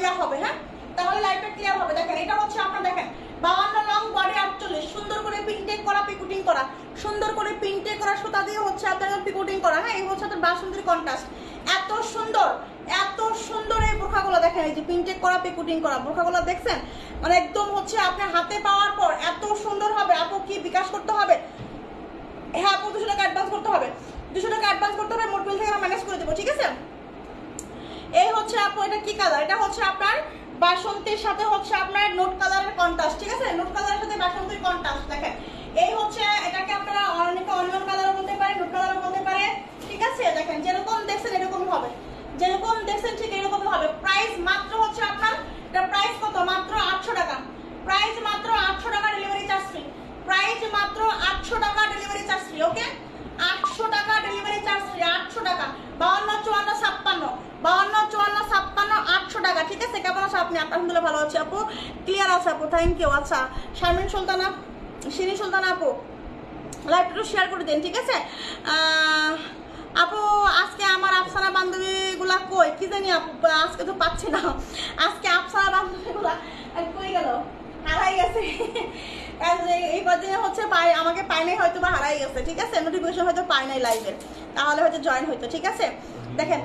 ইয়া হবে। হ্যাঁ, তাহলে লাইভটা ক্লিয়ার হবে। দেখেন এটা হচ্ছে আপনার, দেখেন 52 লং, বডি 48, সুন্দর করে প্রিন্টেড করা, পিকুটিং করা, সুন্দর করে প্রিন্টেড করা সুতা দিয়ে হচ্ছে আপনার পিকুটিং করা। হ্যাঁ, এই হচ্ছে আপনার বাসন্তী কন্ট্রাস্ট। এত সুন্দর, এত সুন্দর এই বোরখাগুলো দেখেন, এই যে প্রিন্টেড করা, পিকুটিং করা বোরখাগুলো দেখছেন, মানে একদম হচ্ছে আপনার হাতে পাওয়ার পর এত সুন্দর হবে। আপু কি বিকাশ করতে হবে? হ্যাঁ আপু 200 টাকা অ্যাডভান্স করতে হবে, 200 টাকা অ্যাডভান্স করতে হবে, মোট বিল থেকে আমরা ম্যানেজ করে দেবো, ঠিক আছে? এই হচ্ছে আপু, এটা কি কালার? এটা হচ্ছে আপনার বাসন্তীর সাথে হচ্ছে আপনার নোট কালারের কন্ট্রাস্ট, ঠিক আছে? নোট কালারের সাথে বাসন্তীর কন্ট্রাস্ট। দেখেন এই হচ্ছে, এটাকে আপনারা অনেকে অনিয়ন কালারও বলতে পারে, নোট কালারও বলতে পারে, ঠিক আছে? দেখেন যেরকম দেখছেন এরকমই হবে, যেরকম দেখছেন ঠিক এরকমই হবে। প্রাইস মাত্র হচ্ছে আপনার, এটা প্রাইস কত? মাত্র 800 টাকা। প্রাইস মাত্র 800 টাকা, ডেলিভারি চার্জ ফ্রি। প্রাইস মাত্র 800 টাকা, ডেলিভারি চার্জ ফ্রি। ওকে, 800 টাকা ডেলিভারি চার্জ ফ্রি, 800 টাকা। 52, 54, 56, 52, 54, 56, 800 টাকা, ঠিক আছে? কেমন আছে আপনি? আলহামদুলিল্লাহ ভালো আছি আপু, ক্লিয়ার আছে আপু, থ্যাংক ইউ। আচ্ছা শারমিন সুলতানা, শিনি সুলতানা আপু, লাইভ একটু শেয়ার করে দিন, ঠিক আছে? আপু আজকে আমার আফসানা বান্ধবীগুলা কই কি জানি আপু, আজকে তো পাচ্ছি না। আজকে আফসানা বান্ধবীগুলা কই গেল? হারাই গেছে। এই কদিনে হচ্ছে আমাকে পাই নাই, হয়তো বা হারাই গেছে, ঠিক আছে? নোটিফিকেশন হয়তো পাই নাই লাইভের, তাহলে হয়তো জয়েন হইতো, ঠিক আছে? দেখেন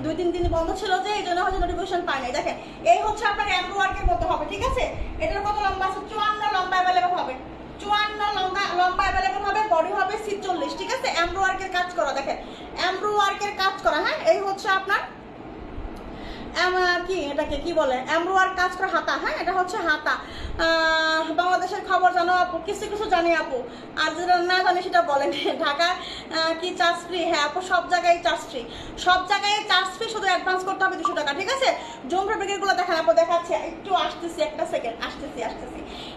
2-3 দিন বন্ধ ছিল যে, এই জন্য হয়তো নোটিফিকেশন পাই নাই। দেখেন এই হচ্ছে আপনার এমব্রো ওয়ার্কের মতো হবে, ঠিক আছে? এটার কত লম্বা আছে? 54 লম্বা অ্যাভেলেবল হবে, 54 লম্বা অ্যাভেলেবল হবে, বডি হবে 46, ঠিক আছে? এমব্রো ওয়ার্কের কাজ করা, দেখেন এমব্রো ওয়ার্কের কাজ করা। হ্যাঁ, এই হচ্ছে আপনার কি এটাকে কি বলে, এমব্রো ওয়ার্ক কাজ করা হাতা। হ্যাঁ, এটা হচ্ছে হাতা। বাংলাদেশের খবর জানো আপু? কিছু কিছু জানি আপু, আর যেটা না জানি সেটা বলেন। ঢাকা কি চার্জ ফ্রি? হ্যাঁ আপু, সব জায়গায় চার্জ ফ্রি, সব জায়গায় চার্জ ফ্রি, শুধু অ্যাডভান্স করতে হবে 200 টাকা, ঠিক আছে? জুম ফেব্রিকের গুলো দেখেন আপু, দেখাচ্ছি একটু, আসতেছি একটা সেকেন্ড, আসতেছি।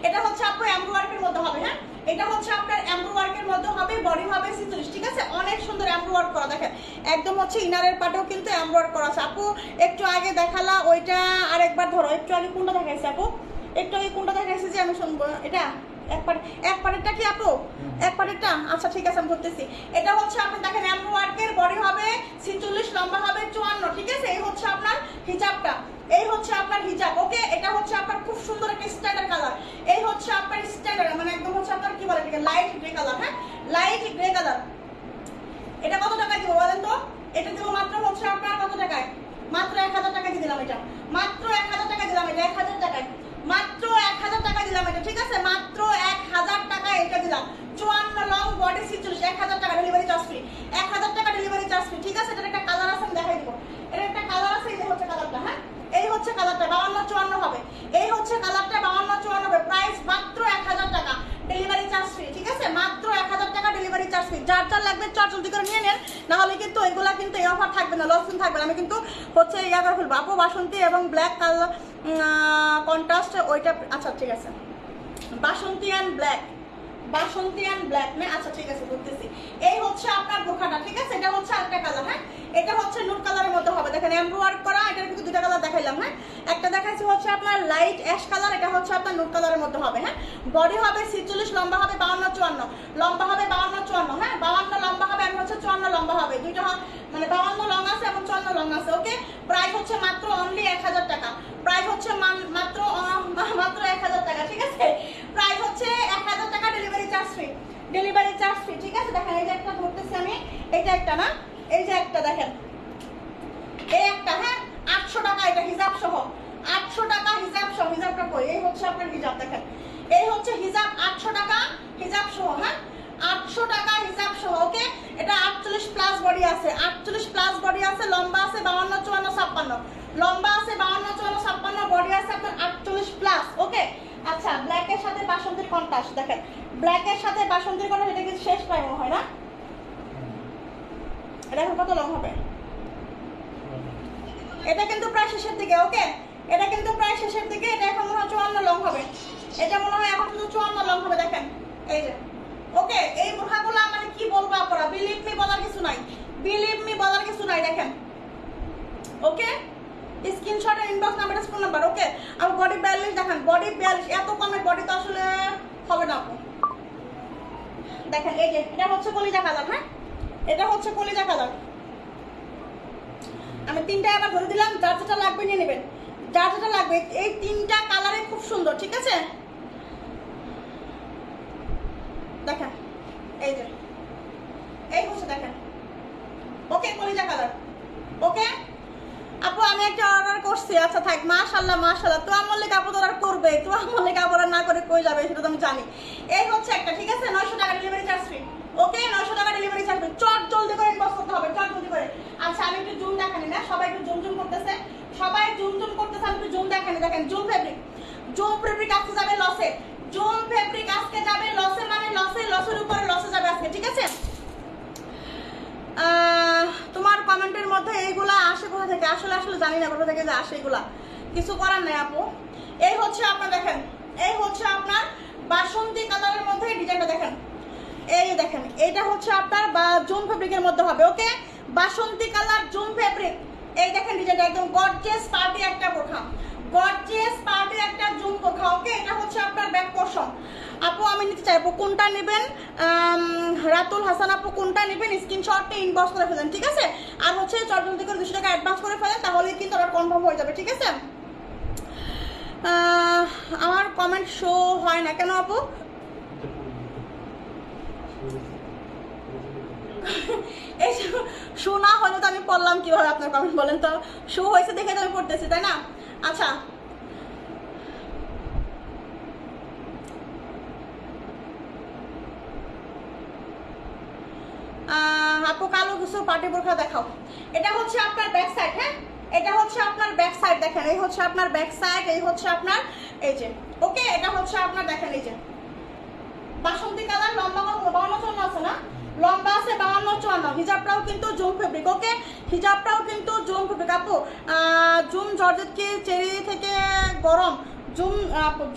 এটা হচ্ছে আপু এমব্রো ওয়ার্কের মধ্যে হবে। হ্যাঁ, এটা হচ্ছে আপনার এমব্রো ওয়ার্কের মধ্যে হবে, বডি হবে 46, ঠিক আছে? অনেক সুন্দর এমব্রো ওয়ার্ক করা, দেখেন একদম হচ্ছে ইনারের পাটেও কিন্তু এমব্রো ওয়ার্ক করা আছে। আপু একটু আগে দেখালা ওইটা আরেকবার ধরো, একটু আগে কোনটা দেখাইছে আপু? একটু আগে কোনটা দেখাইছে যে আমি শুনবো? এটা এক পাটেরটা কি আপু? এক পাটেরটা? আচ্ছা ঠিক আছে, আমি ধরতেছি। এটা হচ্ছে আপনার দেখেন এমব্রো ওয়ার্কের, বডি হবে 46, লম্বা হবে 54, ঠিক আছে? এই হচ্ছে আপনার হিজাবটা, এই হচ্ছে আপনার হিজাব। ওকে, এটা হচ্ছে আপনার খুব সুন্দর একটা স্ট্যান্ডার্ড কালার। এই হচ্ছে আপনার স্ট্যান্ডার্ড, মানে একদম হচ্ছে আপনার কি বলে এটাকে, লাইট গ্রে কালার। হ্যাঁ, লাইট গ্রে কালার। এটা কত টাকায় দিব বলেন তো? এটা দেবো মাত্র হচ্ছে আপনার কত টাকায়? মাত্র 1000 টাকা দিয়ে দিলাম এটা, মাত্র 1000 টাকা দিলাম এটা, 1000 টাকায়, মাত্র 1000 টাকা দিলাম এটা, ঠিক আছে? মাত্র 1000 টাকা এটা দিলাম। 54 লং, বডি 46, 1000 টাকা ডেলিভারি চার্জ ফ্রি, 1000 টাকা ডেলিভারি চার্জ ফ্রি, ঠিক আছে? এটার একটা কালার আছে, আমি দেখাই দিব। এর একটা কালার আছে, এই যে হচ্ছে কালারটা। হ্যাঁ, এই হচ্ছে কালারটা, 52-54 হবে। এই হচ্ছে কালারটা, 52-54 হবে। প্রাইস মাত্র 1000 টাকা, ডেলিভারি চার্জ ফ্রি, ঠিক আছে? মাত্র 1000 টাকা ডেলিভারি চার্জ ফ্রি। যার যার লাগবে চট জলদি করে নিয়ে নেন, না হলে কিন্তু এগুলা কিন্তু এই অফার থাকবে না, লস থাকবে না। আমি কিন্তু হচ্ছে ইয়া করে ফেলবো আপু, বাসন্তী এবং ব্ল্যাক কালার কন্ট্রাস্ট ওইটা। আচ্ছা ঠিক আছে, বাসন্তী অ্যান্ড ব্ল্যাক, বাসন্তী অ্যান্ড ব্ল্যাক না? আচ্ছা ঠিক আছে, বলতেছি। এই হচ্ছে আপনার বোরখাটা, ঠিক আছে? এটা হচ্ছে আরেকটা কালার। হ্যাঁ, এটা হচ্ছে নুট কালারের মধ্যে হবে, দেখেন এমব্রো ওয়ার্ক করা। এটার কিন্তু দুটো কালার দেখাইলাম। হ্যাঁ, একটা দেখাচ্ছি হচ্ছে আপনার লাইট অ্যাশ কালার, এটা হচ্ছে আপনার নুট কালারের মধ্যে হবে। হ্যাঁ, বডি হবে 46, লম্বা হবে 52-54, লম্বা হবে 52-54। হ্যাঁ, 52 লম্বা হবে, আর হচ্ছে 54 লম্বা হবে, দুইটা মানে 52 লং আছে এবং 54 লং আছে। ওকে, প্রাইস হচ্ছে মাত্র অনলি 1000 টাকা, প্রাইস হচ্ছে মাত্র 1000 টাকা, ঠিক আছে? প্রাইস হচ্ছে 1000 টাকা, delivery charge free, delivery charge free, ঠিক আছে? দেখেন এই যে একটা ধরতেছি আমি, এইটা একটা না, এই যে একটা দেখেন, এই একটা। হ্যাঁ, 800 টাকা এটা হিজাব সহ, 800 টাকা হিজাব সহ। হিজাবটা কই? এই হচ্ছে আপনার হিজাব, দেখেন এই হচ্ছে হিজাব, 800 টাকা হিজাব সহ। হ্যাঁ, 800 টাকা হিজাব সহ। ওকে, এটা 48 প্লাস বডি আছে, 48 প্লাস বডি আছে, লম্বা আছে 52-54-56, লম্বা আছে 52-54-56, বডি আছে আপনার 48 প্লাস। ওকে, আচ্ছা ব্ল্যাকের সাথে বাসন্তীর কন্ট্রাস্ট, দেখেন ব্ল্যাকের সাথে বাসন্তীর কন্ট্রাস্ট, এটা কিন্তু শেষ প্রাইম হয় না? এটা এখন কত লং হবে? এটা কিন্তু প্রায় শেষের দিকে। ওকে, এটা কিন্তু প্রায় শেষের দিকে, এটা এখন মনে হয় 54 লং হবে, এটা মনে হয় এখন শুধু 54 লং হবে, দেখেন এই যে। ওকে, এই বোরখাগুলো মানে কি বলবো আপনারা, বিলিভ মি বলার কিছু নাই, বিলিভ মি বলার কিছু নাই, দেখেন। ওকে, স্ক্রিনশট আর ইনবক্স নাম্বার, ফোন নাম্বার। ওকে, আর বডি 42, দেখেন বডি 42, এত কমের বডি তো আসলে হবে না আপু। দেখেন এই যে, এটা হচ্ছে কলিজা কালার। হ্যাঁ, এটা হচ্ছে কলিজা কালার। আমি তিনটা আবার ধরে দিলাম, যার যেটা লাগবে নিয়ে নেবেন, যার যেটা লাগবে। এই তিনটা কালারে খুব সুন্দর, ঠিক আছে? দেখেন এই যে, এই হচ্ছে দেখেন। ওকে, কলিজা কালার। ওকে আপু, আমি একটা অর্ডার করছি। আচ্ছা থাক, মাশাআল্লাহ মাশাআল্লাহ। তো আমলে কাপড় অর্ডার করবে, তো আমলে কাপড় না করে কই যাবে সেটা তো আমি জানি। এই হচ্ছে একটা, ঠিক আছে? 900 টাকা ডেলিভারি চার্জ ফ্রি। ওকে, 900 টাকা ডেলিভারি চার্জ ফ্রি। চট জলদি করে ইনবক্স করতে হবে, চট জলদি করে। আচ্ছা আমি একটু জুম দেখানি না, সবাই একটু জুম জুম করতেছে, সবাই জুম জুম করতেছে, আমি একটু জুম দেখানি। দেখেন জুম ফেব্রিক, জুম ফেব্রিক আজকে যাবে লসে, জুম ফেব্রিক আজকে যাবে লসে, মানে লসে, লসের উপরে লসে যাবে আজকে, ঠিক আছে? তোমার কমেন্টের মধ্যে এইগুলা আসে কোথা থেকে? আসলে আসলে জানি না কোথা থেকে যে আসে, এগুলা কিছু করার নাই আপু। এই হচ্ছে আপনার দেখেন, এই হচ্ছে আপনার বাসন্তী কালারের মধ্যে ডিজাইনটা দেখেন, এই দেখেন এটা হচ্ছে আপনার জুম ফেব্রিকের মধ্যে হবে। ওকে, বাসন্তী কালার জুম ফেব্রিক, এই দেখেন ডিজাইনটা একদম গর্জিয়াস পার্টি একটা বোরখা, গর্জিয়াস পার্টি একটা জুম বোরখা। ওকে, এটা হচ্ছে আপনার ব্যাক পোরশন। আপু আমি নিতে চাইবো, কোনটা নেবেন? রাতুল হাসান আপু কোনটা নেবেন? স্ক্রিনশটে ইনবক্স করে ফেলেন, ঠিক আছে? আর হচ্ছে চটজলদি করে 200 টাকা অ্যাডভান্স করে ফেলেন, তাহলে কিন্তু ওটা কনফার্ম হয়ে যাবে, ঠিক আছে? আমার কমেন্ট শো হয় না কেন আপু? এই শো না হলে তো আমি পড়লাম কিভাবে আপনার কমেন্ট, বলেন তো? শো হয়েছে দেখে তো আমি পড়তেছি, তাই না? আচ্ছা আপু কালো কিছু পার্টি বোরখা দেখাও। এটা হচ্ছে আপনার ব্যাক সাইড। হ্যাঁ, এটা হচ্ছে আপনার ব্যাক সাইড, দেখেন এই হচ্ছে আপনার ব্যাক সাইড, এই হচ্ছে আপনার এই যে। ওকে, এটা হচ্ছে আপনার দেখেন এই যে বাসন্তী কালার, লম্বা 52-54 আছে না? লম্বা আছে 52-54। হিজাবটাও কিন্তু জুম ফেব্রিক। ওকে, হিজাবটাও কিন্তু জুম ফেব্রিক। আপু জুম জর্জেট কি চেরি থেকে গরম? জুম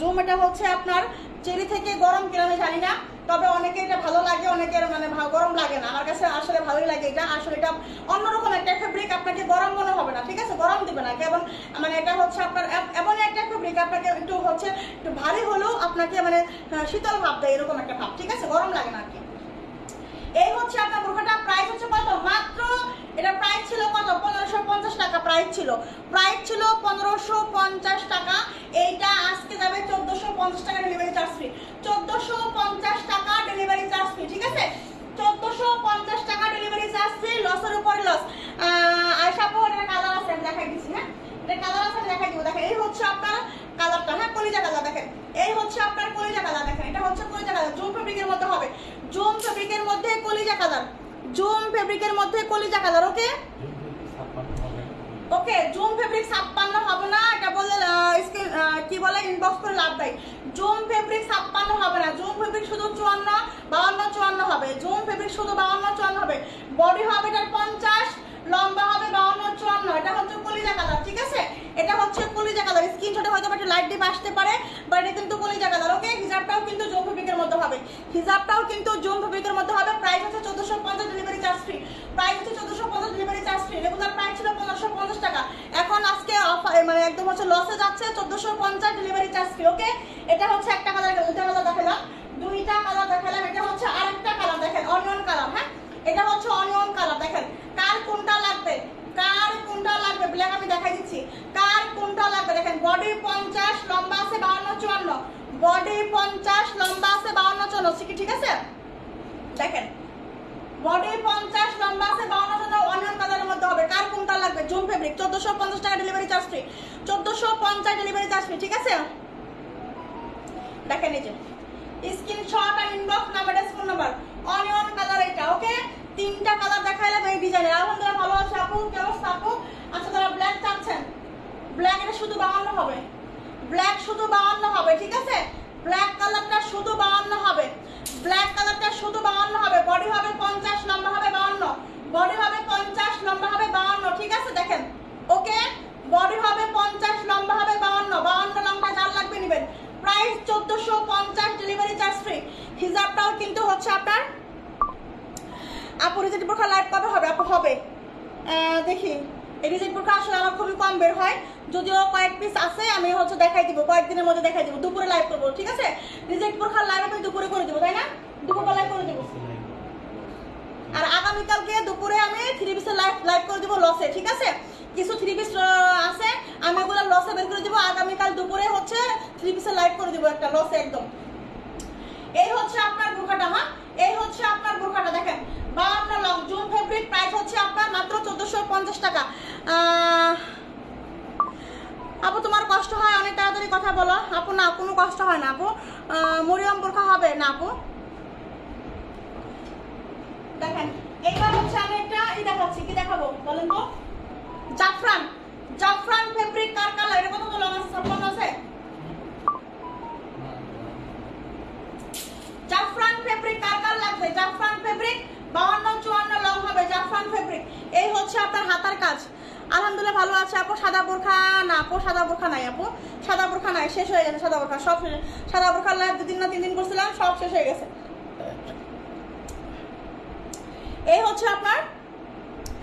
জুম এটা হচ্ছে আপনার চেরি থেকে গরম কিনা আমি জানি না, তবে অনেকে এটা ভালো লাগে, অনেকের মানে গরম লাগে না। আমার কাছে আসলে ভালোই লাগে এটা। আসলে এটা অন্যরকম একটা ফেব্রিক, আপনাকে গরম মনে হবে না, ঠিক আছে? গরম দিবে না কেমন, মানে এটা হচ্ছে আপনার এমন একটা ফেব্রিক আপনাকে একটু হচ্ছে একটু ভারী হলেও আপনাকে মানে শীতল ভাব দেয়, এরকম একটা ভাব, ঠিক আছে? গরম লাগে না আর কি। এই হচ্ছে আপনার বোরখাটা প্রাইস হচ্ছে কত, মাত্র এটা প্রাইস ছিল কত, 1550 টাকা প্রাইস ছিল, 1550 টাকা। এইটা আজকে যাবে 1450 টাকা ডেলিভারি চার্জ ফ্রি, 1450 টাকা ডেলিভারি চার্জ ফ্রি, ঠিক আছে? 1450 টাকা ডেলিভারি চার্জ ফ্রি, লসের উপরে লস। আয়শা আপু এটা কালার আছে, আমি দেখাই দিচ্ছি। হ্যাঁ, এটা কালার আছে, আমি দেখাই দিব। দেখেন এই হচ্ছে আপনার কালারটা, হ্যাঁ কলিজা কালার। দেখেন এই হচ্ছে আপনার কলিজা কালার, দেখেন এটা হচ্ছে কলিজা কালার, জুম ফেব্রিকের মধ্যে হবে, জুম ফেব্রিকের মধ্যে কলিজা কালার, জুম ফেব্রিকের মধ্যে কলিজা কালার। ওকে ওকে, জুম ফেব্রিক 56 হবে না, এটা বলে কি বলে ইনবক্স করে লাভ দেয়। জুম ফেব্রিক 56 হবে না, জুম ফেব্রিক শুধু 54, 52, 54 হবে। জুম ফেব্রিক শুধু 52, 54 হবে। বডি হবে এটা 50, লম্বা হবে 52, 54। এটা হচ্ছে কলিজা কালার, ঠিক আছে? এটা হচ্ছে কলিজা কালার। স্ক্রিনশটে হয়তো একটু লাইট ডিপ আসতে পারে, বাট এটা কিন্তু কলিজা কালার। ওকে, হিজাবটাও কিন্তু জুম ফেব্রিকের মধ্যে হবে, হিজাবটাও কিন্তু জুম ফেব্রিকের মধ্যে হবে। প্রাইস হচ্ছে 1450, ডেলিভারি চার্জ ফ্রি। প্রাইস হচ্ছে 1450, delivery charge free. Regular price ছিল 1550 টাকা, এখন আজকে মানে একদম হচ্ছে লসে যাচ্ছে, 1450 ডেলিভারি চার্জ ফ্রি। ওকে, এটা হচ্ছে একটা কালার, দুইটা কালার দেখালাম, দুইটা কালার দেখালাম। এটা হচ্ছে আরেকটা কালার, দেখেন অনিয়ন কালার। হ্যাঁ, এটা হচ্ছে অনিয়ন কালার। দেখেন কার কোনটা লাগবে, কার কোনটা লাগবে, ব্ল্যাক আমি দেখাই দিচ্ছি, কার কোনটা লাগবে। দেখেন বডি 50, লম্বা আছে 52, 54, বডি 50, লম্বা আছে 52, 54, ঠিক আছে? দেখেন বডি 50, লম্বা আছে 52, 54, অনিয়ন কালারের মধ্যে হবে। কার কোনটা লাগবে, জুম ফেব্রিক, 1450 টাকা delivery charge free, 1450 delivery charge free, ঠিক আছে? দেখেন এই যে স্ক্রিনশট আর inbox number, phone number, onion colour এটা। ওকে, তিনটা কালার দেখাইলাম এই ডিজাইনের। আলহামদুলিল্লাহ ভালো আছে আপু, কেমন আপু? আচ্ছা, যারা ব্ল্যাক চাচ্ছেন, ব্ল্যাক এটা শুধু 52 হবে, ব্ল্যাক শুধু 52 হবে, ঠিক আছে? ব্ল্যাক কালারটা শুধু 52 হবে, ব্ল্যাক কালারটা শুধু 52 হবে। বডি হবে 50, লম্বা হবে 52, বডি হবে 50, লম্বা হবে 52, ঠিক আছে? দেখেন ওকে, বডি হবে 50, লম্বা হবে 52, 52 লম্বা যার লাগবে নেবেন। Price 1450, delivery charge free. হিজাবটাও কিন্তু হচ্ছে আপনার আপু। রিজেট বোরখা লাইভ কবে হবে আপু? হবে দেখি, এই রিজেট বোরখা আসলে আমার খুবই কম বের হয়, যদিও কয়েক পিস আছে, আমি হচ্ছে দেখাই দিব, কয়েকদিনের মধ্যে দেখাই দিব। দুপুরে লাইভ করবো, ঠিক আছে? রিজেট বোরখার লাইভ আমি দুপুরে করে দিব, তাই না? দুপুরবেলায় করে দিব। আর আগামীকালকে দুপুরে আমি 3 পিসের লাইভ করে দিব লসে, ঠিক আছে? কিছু 3 পিস আছে, আমি ওগুলো লসে বের করে দিব। আগামীকাল দুপুরে হচ্ছে 3 পিসের লাইভ করে দিব একটা লসে একদম। এই হচ্ছে আপনার বোরখাটা। হ্যাঁ, এই হচ্ছে আপনার বোরখাটা। দেখেন 52 লং, জুম ফেব্রিক, প্রাইস হচ্ছে আপনার মাত্র 1450 টাকা। আপু তোমার কষ্ট হয়, অনেক তাড়াতাড়ি কথা বলো। আপু না, কোনো কষ্ট হয় না আপু। মরিয়ম বোরখা হবে না আপু? দেখেন এইবার হচ্ছে আমি একটা দেখাচ্ছি, কি দেখাবো বলেন তো? জাফরান, জাফরান ফেব্রিক কার কালার, এটা কত লং আছে? 56 আছে। জাফরান ফেব্রিক কার কার লাগবে? জাফরান ফেব্রিক 52, 54 লং হবে, জাফরান ফেব্রিক। এই হচ্ছে আপনার হাতার কাজ। আলহামদুলিল্লাহ ভালো আছে আপু। সাদা বোরখা না আপু, সাদা বোরখা নাই আপু, সাদা বোরখা নাই, শেষ হয়ে গেছে সাদা বোরখা, সব সাদা বোরখার লাইভ 2 দিন না 3 দিন করছিলাম, সব শেষ হয়ে গেছে। এই হচ্ছে আপনার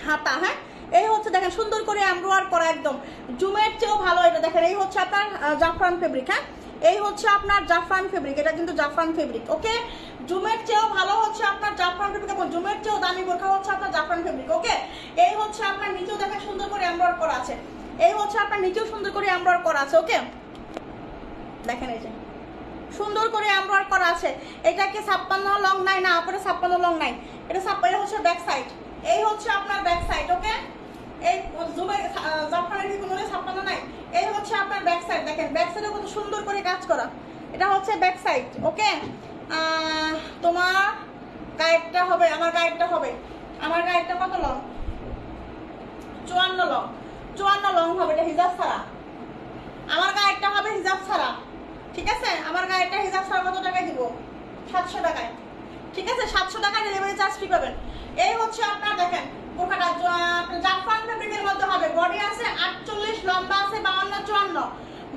হাতা। হ্যাঁ, এই হচ্ছে দেখেন সুন্দর করে এমব্রয়ডারি করা, একদম জুমের চেয়েও ভালো এটা। দেখেন এই হচ্ছে আপনার জাফরান ফেব্রিক। হ্যাঁ, এই হচ্ছে আপনার জাফরান ফেব্রিক, এটা কিন্তু জাফরান ফেব্রিক। ওকে, জুমের চেয়েও ভালো হচ্ছে আপনার জাফরান ফেব্রিক, এবং জুমের চেয়েও দামি বোরখা হচ্ছে আপনার জাফরান ফেব্রিক। ওকে, এই হচ্ছে আপনার নিচেও দেখেন সুন্দর করে এমব্রয়ডারি করা আছে, এই হচ্ছে আপনার নিচেও সুন্দর করে এমব্রয়ডারি করা আছে। ওকে, দেখেন এই যে সুন্দর করে এমব্রয়ডারি করা আছে। এটা কি 56 লং? নাই না আপরে, 56 লং নাই, এটা 56 হচ্ছে ব্যাক সাইড। এই হচ্ছে আপনার ব্যাক সাইড। ওকে, এই জুমের জাফরানের কি কোনো 56 নাই? এই হচ্ছে আপনার ব্যাক সাইড। দেখেন ব্যাক সাইডে কত সুন্দর করে কাজ করা, এটা হচ্ছে ব্যাক সাইড। ওকে, তোমার গায়েরটা হবে, আমার গায়েরটা হবে, আমার গায়েরটা কত লং? 54 লং, 54 লং হবে, এটা হিজাব ছাড়া। আমার গায়েরটা হবে হিজাব ছাড়া, ঠিক আছে? আমার গায়েরটা হিজাব ছাড়া কত টাকায় দিব? 700 টাকায়, ঠিক আছে? 700 টাকায় ডেলিভারি চার্জ ফ্রি পাবেন। এই হচ্ছে আপনার দেখেন বোরখাটা জাফরান ফেব্রিকের মধ্যে হবে। বডি আছে 48, লম্বা আছে 52, 54,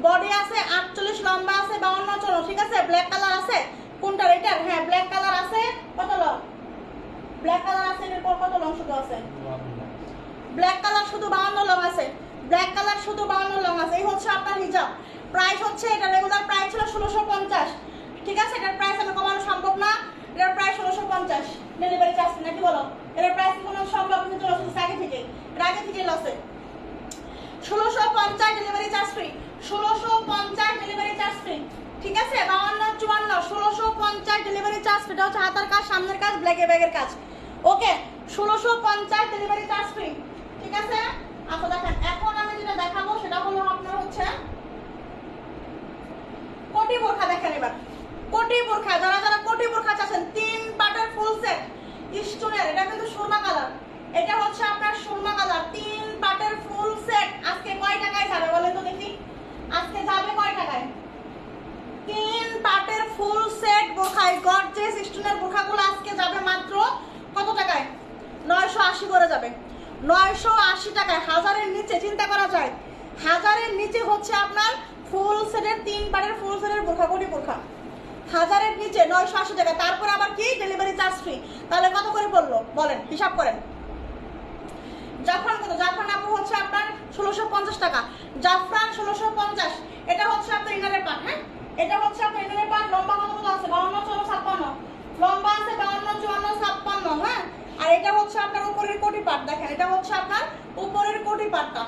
বডি আছে 48, লম্বা আছে 52 54, ঠিক আছে। ব্ল্যাক কালার আছে কোনটার? এটার? হ্যাঁ ব্ল্যাক কালার আছে। কত লং? ব্ল্যাক কালার আছে, এর পর কত লং শুধু আছে? ব্ল্যাক কালার শুধু 52 লং আছে। ব্ল্যাক কালার শুধু 52 লং আছে। এই হচ্ছে আপনার হিজাব। প্রাইস হচ্ছে, এটা রেগুলার প্রাইস ছিল 1650, ঠিক আছে। এটার প্রাইস আমার কমানো সম্ভব না। এটার প্রাইস 1650, ডেলিভারি চার্জ নাকি বলো? এটার প্রাইস কোনো সম্ভব কিন্তু লস হচ্ছে আগে থেকে, আগে থেকে লসে। 1650 delivery charge free, 1650 delivery charge free, ঠিক আছে। 52 54 1650 ডেলিভারি চার্জ ফ্রি। এটা হচ্ছে হাতার কাজ, সামনের কাজ, ব্ল্যাকে ব্যাগের কাজ, ওকে। 1650 ডেলিভারি চার্জ ফ্রি, ঠিক আছে। আচ্ছা দেখেন, এখন আমি যেটা দেখাবো সেটা হলো আপনার হচ্ছে কোটি বোরখা। দেখেন এবার কোটি বোরখা, যারা যারা কোটি বোরখা চাচ্ছেন 3 পার্টের ফুল সেট স্টোনের, এটা কিন্তু সুরমা কালার, এটা হচ্ছে আপনার সুরমা কালার 3 পার্টের ফুল সেট। আজকে কয় টাকায় যাবে বলেন তো দেখি? আজকে যাবে কয় টাকায়? 3 পার্টের ফুল সেট বোরখায় গর্জিয়াস স্টোনের বোরখাগুলো আজকে যাবে মাত্র কত টাকায়? 980 করে যাবে, 980 টাকায়। হাজারের নিচে, চিন্তা করা যায়, হাজারের নিচে হচ্ছে আপনার ফুল সেটের 3 পার্টের ফুল সেটের বোরখা, কোটি বোরখা হাজারের নিচে 980 টাকা। তারপর আবার কি ডেলিভারি চার্জ ফ্রি। তাহলে কত করে পড়লো বলেন, হিসাব করেন। জাফরান কত? জাফরান আপু হচ্ছে আপনার 1650 টাকা, জাফরান 1650। এটা হচ্ছে আপনার ইনারের পার্ট, হ্যাঁ এটা হচ্ছে আপনার ইনারের পার্ট। লম্বা কত কত আছে? 52 54 56, লম্বা আছে 52 54 56, হ্যাঁ। আর এটা হচ্ছে আপনার উপরের কোটি পার্ট, দেখেন এটা হচ্ছে আপনার উপরের কোটি পার্টটা।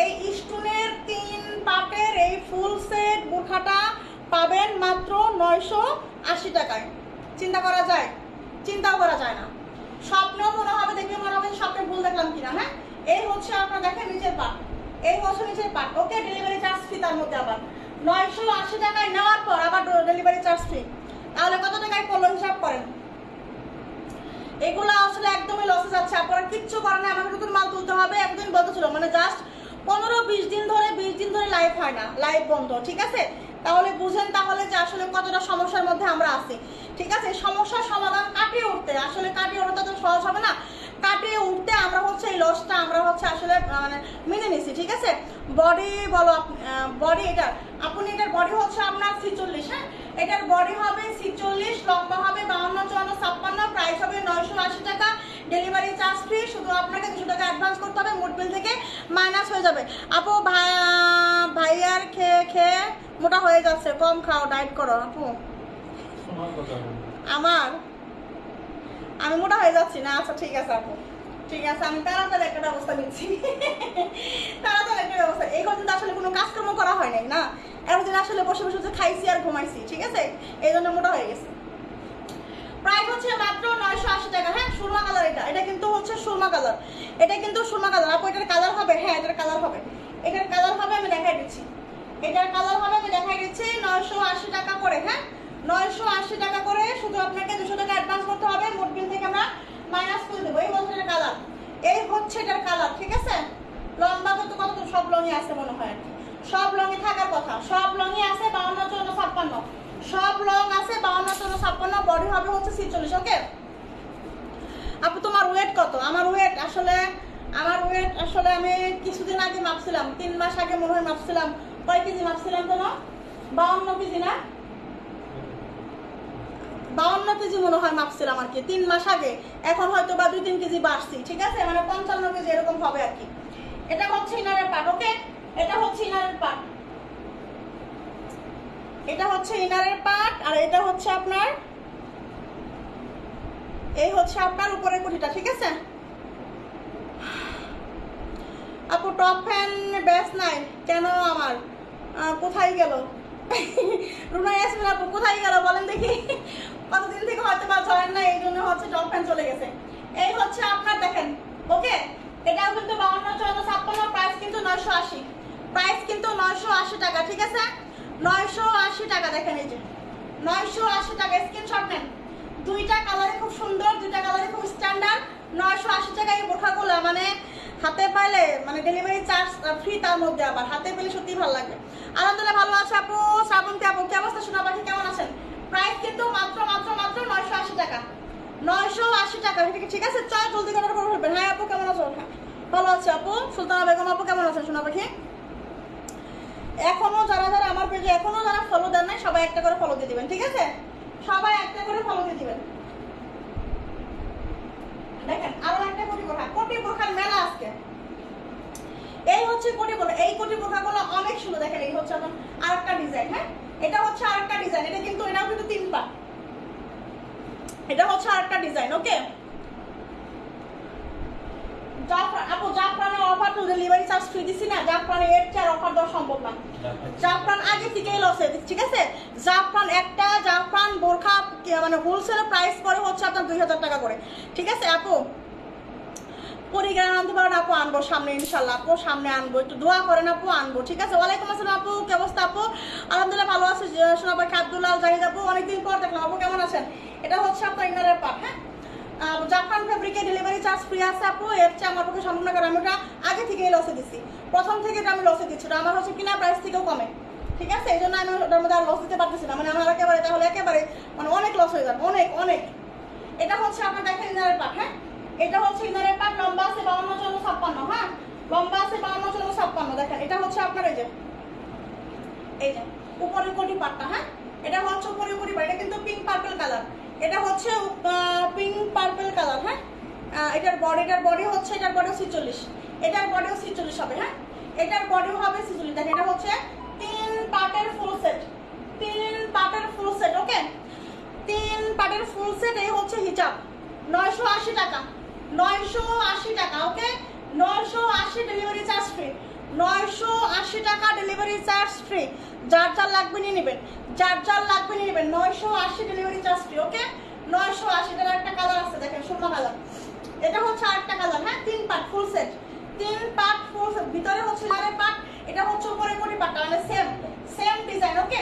এই স্টোনের 3 পার্টের এই ফুল সেট বোরখাটা পাবেন মাত্র 980 টাকায়। চিন্তা করা যায়? চিন্তাও করা যায় না। স্বপ্ন মনে হবে, দেখে মনে হবে স্বপ্নে ভুল দেখলাম কিনা, হ্যাঁ। এই হচ্ছে আপনার দেখেন নিচের পার্ট, এই হচ্ছে নিচের পার্ট, ওকে। ডেলিভারি চার্জ ফ্রি তার মধ্যে আবার 980 টাকায় নেওয়ার পর আবার ডেলিভারি চার্জ ফ্রি। তাহলে কত টাকায় পড়লো হিসাব করেন। এগুলো আসলে একদমই লসে যাচ্ছে, আপনারা কিচ্ছু করেন না। আমাকে নতুন মাল তুলতে হবে, একদিন বন্ধ ছিল, মানে জাস্ট 15-20 দিন ধরে, 20 দিন ধরে লাইভ হয় না, লাইভ বন্ধ, ঠিক আছে। তাহলে বুঝেন তাহলে যে আসলে কতটা সমস্যার মধ্যে আমরা আছি, ঠিক আছে। সমস্যার সমাধান কাটিয়ে উঠতে, আসলে কাটিয়ে ওঠা তো সহজ হবে না, কাটিয়ে উঠতে আমরা হচ্ছে এই লসটা আমরা হচ্ছে আসলে মানে মেনে নিছি, ঠিক আছে। বডি বলো, বডি এটার আপনি এটার বডি হচ্ছে আপনার 46, হ্যাঁ এটার বডি হবে 46, লম্বা হবে 52 54 56, প্রাইস হবে 980 টাকা, ডেলিভারি চার্জ ফ্রি। শুধু আপনাকে 200 টাকা অ্যাডভান্স করতে হবে, মোট বিল থেকে মাইনাস হয়ে যাবে। আপু ভাইয়ার খেয়ে খেয়ে মোটা হয়ে যাচ্ছে, কম খাও, ডায়েট করো। আপু আমি মোটা হয়ে যাচ্ছি না। আচ্ছা ঠিক আছে আপু, ঠিক আছে, আমি তাড়াতাড়ি একটা ব্যবস্থা নিচ্ছি, তাড়াতাড়ি একটা ব্যবস্থা। এই কদিন আসলে কোনো কাজকর্ম করা হয় নাই না, এতদিন আসলে বসে বসে খাইছি আর ঘুমাইছি, ঠিক আছে, এই জন্য মোটা হয়ে গেছে। প্রাইস হচ্ছে মাত্র 980 টাকা, হ্যাঁ। সুরমা কালার, এটা কিন্তু হচ্ছে সুরমা কালার, এটা কিন্তু সুরমা কালার। আপু এটার কালার হবে? হ্যাঁ এটার কালার হবে, এটার কালার হবে, আমি দেখাই দিচ্ছি, এটার কালার হবে, আমি দেখাই দিচ্ছি। 980 টাকা করে, হ্যাঁ 980 টাকা করে। শুধু আপনাকে 200 টাকা অ্যাডভান্স করতে হবে, মোট বিল থেকে আমরা মাইনাস করে দেবো। এই হচ্ছে এটার কালার, এই হচ্ছে এটার কালার, ঠিক আছে। লম্বা কত কত? সব লংই আছে মনে হয়, সব লংই থাকার কথা, সব লংই আছে 52 54 56, সব লং আছে 52 54 56, বডি হবে হচ্ছে 46, ওকে। আপু তোমার ওয়েট কত? আমার ওয়েট আসলে আমি কিছুদিন আগে মাপছিলাম, 3 মাস আগে মনে হয় মাপছিলাম। কয় কেজি মাপছিলাম তো? 52 কেজি না, 52 কেজি মনে হয় মাপছিলাম আর কি 3 মাস আগে। এখন হয়তো বা 2-3 কেজি বাড়ছি, ঠিক আছে, মানে 55 কেজি এরকম হবে আর কি। এটা হচ্ছে ইনারের পার্ট, ওকে। এটা হচ্ছে ইনারের পার্ট, এটা হচ্ছে ইনারের পার্ট, আর এটা হচ্ছে আপনার, এই হচ্ছে আপনার উপরের কুঠিটা, ঠিক আছে। আপু টপ ফ্যান বেশ নাই কেন আমার? কোথায় গেল? রুনা ইয়াসমিন আপু কোথায় গেল বলেন দেখি? কতদিন থেকে হয়তো বা জয়েন না, এই জন্য হচ্ছে টপ ফ্যান চলে গেছে। এই হচ্ছে আপনার দেখেন, ওকে। এটাও কিন্তু 52 54 56, প্রাইস কিন্তু 980, প্রাইস কিন্তু 980 টাকা, ঠিক আছে, 980 টাকা। দেখেন এই যে 980 টাকা, স্ক্রিনশট নেন। দুইটা কালারে খুব সুন্দর, দুইটা কালারে খুব স্ট্যান্ডার্ড। 980 টাকা এই বোরখাগুলো মানে হাতে পাইলে মানে ডেলিভারি চার্জ ফ্রি, তার মধ্যে আবার হাতে পেলে সত্যি ভালো লাগবে। আলহামদুলিল্লাহ ভালো আছে আপু। শ্রাবন্তী আপু কি অবস্থা? শোনা পাখি কেমন আছেন? প্রাইস কিন্তু মাত্র 980 টাকা, 980 টাকা, ঠিক আছে। চল জলদি করে ফেলবেন। হ্যাঁ আপু কেমন আছো? ভালো আছে আপু। সুলতানা বেগম আপু কেমন আছেন? শোনা পাখি এখনো যারা যারা আমার পেজে এখনো যারা ফলো সবাই একটা করে ফলো দিয়ে দিবেন, ঠিক আছে? সবাই একটা করে ফলো দিয়ে দিবেন। দেখেন আরো একটা কোটি বোরখার মেলা আজকে। এই হচ্ছে কোটি বোরখা, এই কোটি বোরখাগুলো অনেক সুন্দর। দেখেন এই হচ্ছে আপনার আরেকটা ডিজাইন, হ্যাঁ এটা হচ্ছে আরেকটা ডিজাইন, এটা কিন্তু এটাও কিন্তু 3 পাট, এটা হচ্ছে আরেকটা ডিজাইন। ওকে আপু জাফরানের অফার তো ডেলিভারি চার্জ ফ্রি দিছি না, জাফরানে এর চেয়ে অফার দেওয়া সম্ভব না। জাফরান আগে থেকেই লসে, ঠিক আছে? জাফরান একটা জাফরান বোরখা মানে হোলসেল প্রাইস পরে হচ্ছে আপনার 2000 টাকা করে, ঠিক আছে? আপু পরিগ্রাম আনতে পারেন আপু, আনবো সামনে ইনশাল্লাহ আপু, সামনে আনবো, একটু দোয়া করেন আপু, আনবো, ঠিক আছে? ওয়ালাইকুম আসসালাম আপু, কি অবস্থা আপু? আলহামদুলিল্লাহ ভালো আছে সোনাবাই আব্দুল্লাহ জাহিদ আপু, অনেকদিন পর দেখলাম আপু, কেমন আছেন? এটা হচ্ছে আপনার ইনারের পার্ট, হ্যাঁ জাফরান ফেব্রিকে ডেলিভারি চার্জ ফ্রি আছে আপু, এর চেয়ে আমার পক্ষে সম্ভব না, কারণ আমি ওটা আগে থেকেই লসে দিচ্ছি, প্রথম থেকে এটা আমি লসে দিচ্ছি, আমার হচ্ছে কিনা প্রাইস থেকেও কমে, ঠিক আছে? এই জন্য আমি ওটার মধ্যে আর লস দিতে পারতেছি না, মানে আমার একেবারে তাহলে একেবারে মানে অনেক লস হয়ে যাবে, অনেক অনেক। এটা হচ্ছে আপনার দেখেন ইনারের পার্ট, হ্যাঁ এটা হচ্ছে ইনারের পার্ট, লম্বা আছে 52-56, হ্যাঁ লম্বা আছে 52-56। দেখেন এটা হচ্ছে আপনার এই যে উপরের কোটি পাটটা, হ্যাঁ এটা হচ্ছে উপরের কোটি পাট, এটা কিন্তু পিঙ্ক পার্পল কালার, এটা হচ্ছে পিঙ্ক পার্পল কালার, হ্যাঁ এটার বডি হচ্ছে, এটার বডিও 46, এটার বডিও 46 হবে, হ্যাঁ এটার বডিও হবে 46। দেখেন এটা হচ্ছে 3 পার্টের ফুল সেট, 3 পার্টের ফুল সেট। ওকে 3 পার্টের ফুল সেট, এই হচ্ছে হিজাব 980 টাকা, 980 টাকা। ওকে 980 ডেলিভারি চার্জ ফ্রি, 980 টাকা ডেলিভারি চার্জ ফ্রি, যার যার লাগবে নিয়ে নেবেন, যার যার লাগবে নিয়ে নেবেন, 980 ডেলিভারি চার্জ ফ্রি। ওকে 980 টাকার একটা কালার আছে, দেখেন সুরমা কালার, এটা হচ্ছে আরেকটা কালার, হ্যাঁ 3 part full set, 3 part full set, ভিতরে হচ্ছে লারে পার্ট, এটা হচ্ছে উপরে কোটি পাটটা, মানে সেম ডিজাইন। ওকে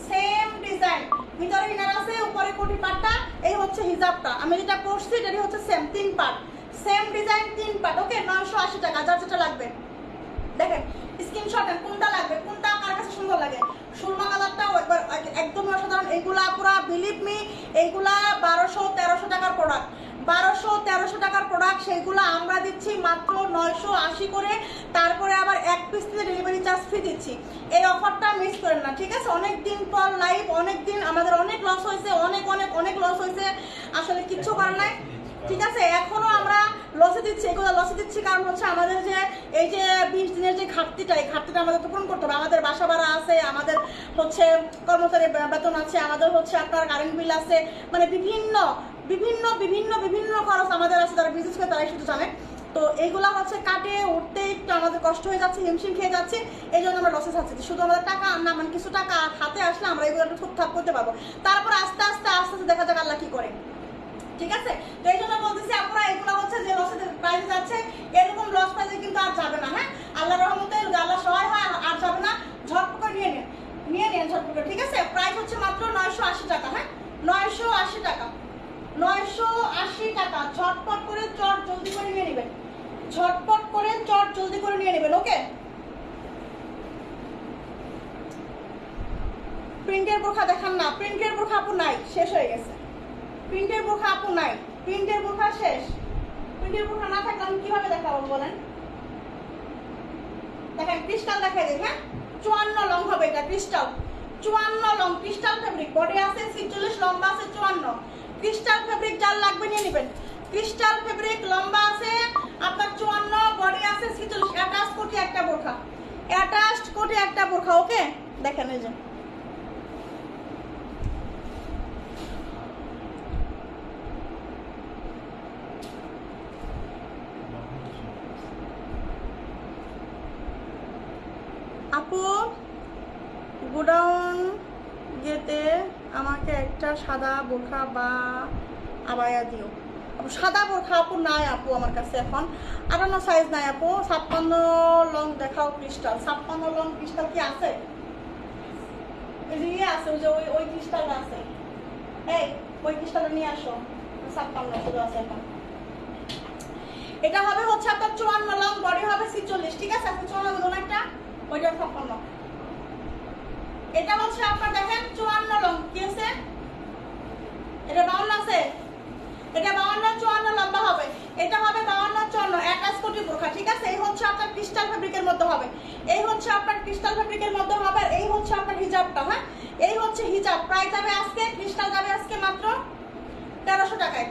সেম ডিজাইন, ভিতরে ইনার আছে, উপরে কোটি পাটটা, এই হচ্ছে হিজাবটা আমি যেটা পরছি এটাই হচ্ছে same 3 part, same design 3 part. Okay 980 টাকা, যার যেটা লাগবে দেখেন স্ক্রিনশট নেন, কোনটা লাগবে, কোনটা কার কাছে সুন্দর লাগে। সুরমা কালারটাও একবার একদম অসাধারণ, এগুলা পুরা বিলিভ মি এইগুলা 1200-1300 টাকার প্রোডাক্ট, 1200-1300 টাকার প্রোডাক্ট, সেইগুলো আমরা দিচ্ছি মাত্র 980 করে, তারপরে আবার 1 পিস থেকে ডেলিভারি চার্জ ফ্রি দিচ্ছি। এই অফারটা মিস করেন না, ঠিক আছে? অনেক দিন পর লাইভ, অনেক দিন আমাদের অনেক লস হয়েছে, অনেক লস হয়েছে, আসলে কিচ্ছু করার নাই, ঠিক আছে? এখনো আমরা লসে দিচ্ছি, এগুলো লসে দিচ্ছি কারণ হচ্ছে আমাদের যে এই যে 20 দিনের যে ঘাটতিটা, এই ঘাটতিটা আমাদের তো পূরণ করতে হবে, আমাদের বাসা ভাড়া আছে, আমাদের হচ্ছে কর্মচারী বেতন আছে, আমাদের হচ্ছে আপনার কারেন্ট বিল আছে, মানে বিভিন্ন বিভিন্ন বিভিন্ন বিভিন্ন খরচ আমাদের আছে, যারা বিজনেস করে তারাই শুধু জানে। তো এইগুলা হচ্ছে কাটে উঠতে একটু আমাদের কষ্ট হয়ে যাচ্ছে, হিমশিম খেয়ে যাচ্ছে, এই জন্য আমরা লসে যাচ্ছি। শুধু আমাদের টাকা না, মানে কিছু টাকা হাতে আসলে আমরা এগুলো একটু থুপথাপ করতে পারবো, তারপর আস্তে আস্তে দেখা যাক আল্লাহ কি করে, ঠিক আছে? তো এই জন্য বলতেছি আপনারা এগুলো হচ্ছে যে লসে প্রাইসে যাচ্ছে, এরকম লস প্রাইসে কিন্তু আর যাবে না, হ্যাঁ আল্লাহর রহমতে আল্লাহ সহায় হয়, আর যাবে না, ঝটপট নিয়ে নেন ঝটপট, ঠিক আছে? প্রাইস হচ্ছে মাত্র 980 টাকা, হ্যাঁ 980 টাকা, 980 টাকা। ঝটপট করে চট জলদি করে নিয়ে নেবেন, ঝটপট করে চট জলদি করে নিয়ে নেবেন। ওকে প্রিন্টের বোরখা দেখান না, প্রিন্টের বোরখা আপু নাই, শেষ হয়ে গেছে, প্রিন্টের বোরখা আপু নাই, প্রিন্টের বোরখা শেষ, প্রিন্টের বোরখা না থাকলে আমি কিভাবে দেখাবো বলেন? দেখেন ক্রিস্টাল দেখাই দিই, হ্যাঁ 54 লং হবে, এটা crystal 54 long, crystal fabric, body আছে 46, লম্বা আছে 54, ক্রিস্টাল ফেব্রিক যার লাগবে নিয়ে নেবেন, ক্রিস্টাল ফেব্রিক, লম্বা আছে আপনার 54, বডি আছে 46, অ্যাটাচ কোটি একটা বোরখা, অ্যাটাচড কোটি একটা বোরখা। ওকে দেখেন এই যে আপু গোডাউন গেতে আমাকে একটা সাদা বোরখা বা আবায়া দিও। আপু সাদা বোরখা আপু নাই আপু আমার কাছে এখন, 58 সাইজ নাই আপু, 56 লং দেখাও ক্রিস্টাল, 56 লং ক্রিস্টাল কি আছে? ইয়ে আছে, ওই যে ওই ক্রিস্টালটা আছে, এই ওই ক্রিস্টালটা নিয়ে আসো, 56 শুধু আছে এখন। এটা হবে হচ্ছে আপনার 54 লং, বডি হবে 46, ঠিক আছে? আপনি 54 লং একটা, ওইটা 56, এটা হচ্ছে আপনার দেখেন 54 লং, কি আছে? এটা 52 আছে, এটা 52-54 লম্বা হবে, এটা হবে 52-54 অ্যাটাচ কোটি বোরখা, ঠিক আছে? এই হচ্ছে আপনার ক্রিস্টাল ফেব্রিকের মধ্যে হবে, এই হচ্ছে আপনার ক্রিস্টাল ফেব্রিকের মধ্যে হবে, আর এই হচ্ছে আপনার হিজাবটা, হ্যাঁ এই হচ্ছে হিজাব, প্রাইস যাবে আজকে, ক্রিস্টাল যাবে আজকে মাত্র 1300 টাকায়।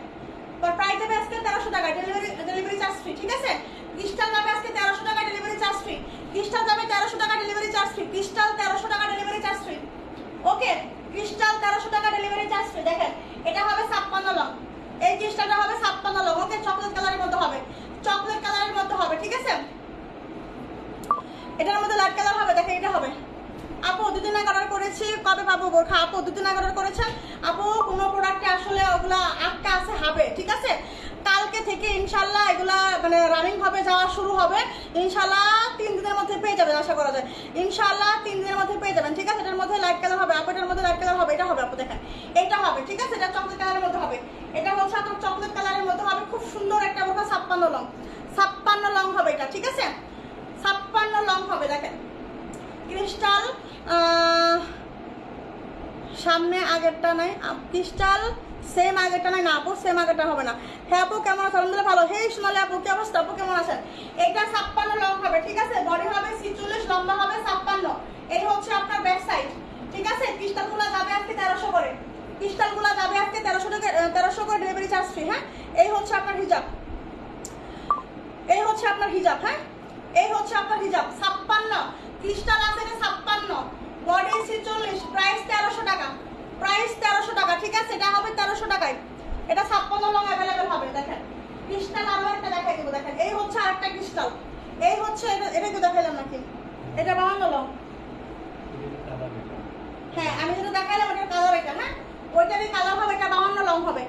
প্রাইস যাবে আজকে 1300 টাকায়, ডেলিভারি চার্জ ফ্রি, ঠিক আছে? ক্রিস্টাল যাবে আজকে 1300 টাকা, ডেলিভারি চার্জ ফ্রি। ক্রিস্টাল যাবে 1300 টাকা, ডেলিভারি চার্জ ফ্রি। ক্রিস্টাল 1300 টাকা, ডেলিভারি চার্জ ফ্রি। ওকে, ক্রিস্টাল 1300 টাকা, ডেলিভারি চার্জ ফ্রি। দেখেন এটা হবে 56 লং, এই ক্রিস্টালটা হবে 56 লং। ওকে, চকলেট কালারের মধ্যে হবে, চকলেট কালারের মধ্যে হবে, ঠিক আছে? এটার মধ্যে লাইট কালার হবে। দেখেন এটা হবে। আপু 2 দিন আগে অর্ডার করেছি, কবে পাবো বোরখা? আপু 2 দিন আগে অর্ডার করেছেন। আপু কোনো প্রোডাক্টে আসলে ওগুলা আটকা আছে হবে, ঠিক আছে? কালকে থেকে ইনশাল্লাহ এগুলা মানে রানিং হবে, যাওয়া শুরু হবে ইনশাল্লাহ। 3 দিনের মধ্যে পেয়ে যাবেন আশা করা যায়, ইনশাল্লাহ 3 দিনের মধ্যে পেয়ে যাবেন, ঠিক আছে? এটার মধ্যে লাইট কালার হবে, আপু এটার মধ্যে লাইট কালার হবে। এটা হবে আপু, দেখেন এটা হবে, ঠিক আছে? এটা চকলেট কালারের মধ্যে হবে, এটা হচ্ছে আপনার চকলেট কালারের মধ্যে হবে। খুব সুন্দর একটা বোরখা, 56 লং, 56 লং হবে এটা, ঠিক আছে? 56 লং হবে। দেখেন ক্রিস্টাল সামনে আগেরটা নাই, ক্রিস্টাল সেম আগেরটা নাই না আপু, সেম আগেরটা হবে না। হ্যাঁ আপু কেমন আছেন? আলহামদুলিল্লাহ ভালো। হে সোনালি আপু কি অবস্থা? আপু কেমন আছেন? এটা 56 লং হবে, ঠিক আছে? বডি হবে 46, লম্বা হবে 56। এই হচ্ছে আপনার ব্যাক সাইড, ঠিক আছে? ক্রিস্টালগুলো যাবে আজকে 1300 করে, ক্রিস্টালগুলো যাবে আজকে 1300 টাকা, 1300 করে ডেলিভারি চার্জ ফ্রি। হ্যাঁ, এই হচ্ছে আপনার হিজাব, এই হচ্ছে আপনার হিজাব। হ্যাঁ, এই হচ্ছে আপনার হিজাব 56, ক্রিস্টাল আছে 56, বডি 46, প্রাইস 1300 টাকা, প্রাইস 1300 টাকা, ঠিক আছে? এটা হবে 1300 টাকায়। এটা 56 লং अवेलेबल হবে। দেখেন ক্রিস্টাল আরো একটা দেখাই দেব। দেখেন এই হচ্ছে আরেকটা ক্রিস্টাল, এই হচ্ছে এটা কি দেখাইলাম নাকি? এটা 52 লং। হ্যাঁ, আমি যেটা দেখাইলাম ওটার কালার এটা। হ্যাঁ, ওইটারই কালার হবে, এটা 52 লং হবে,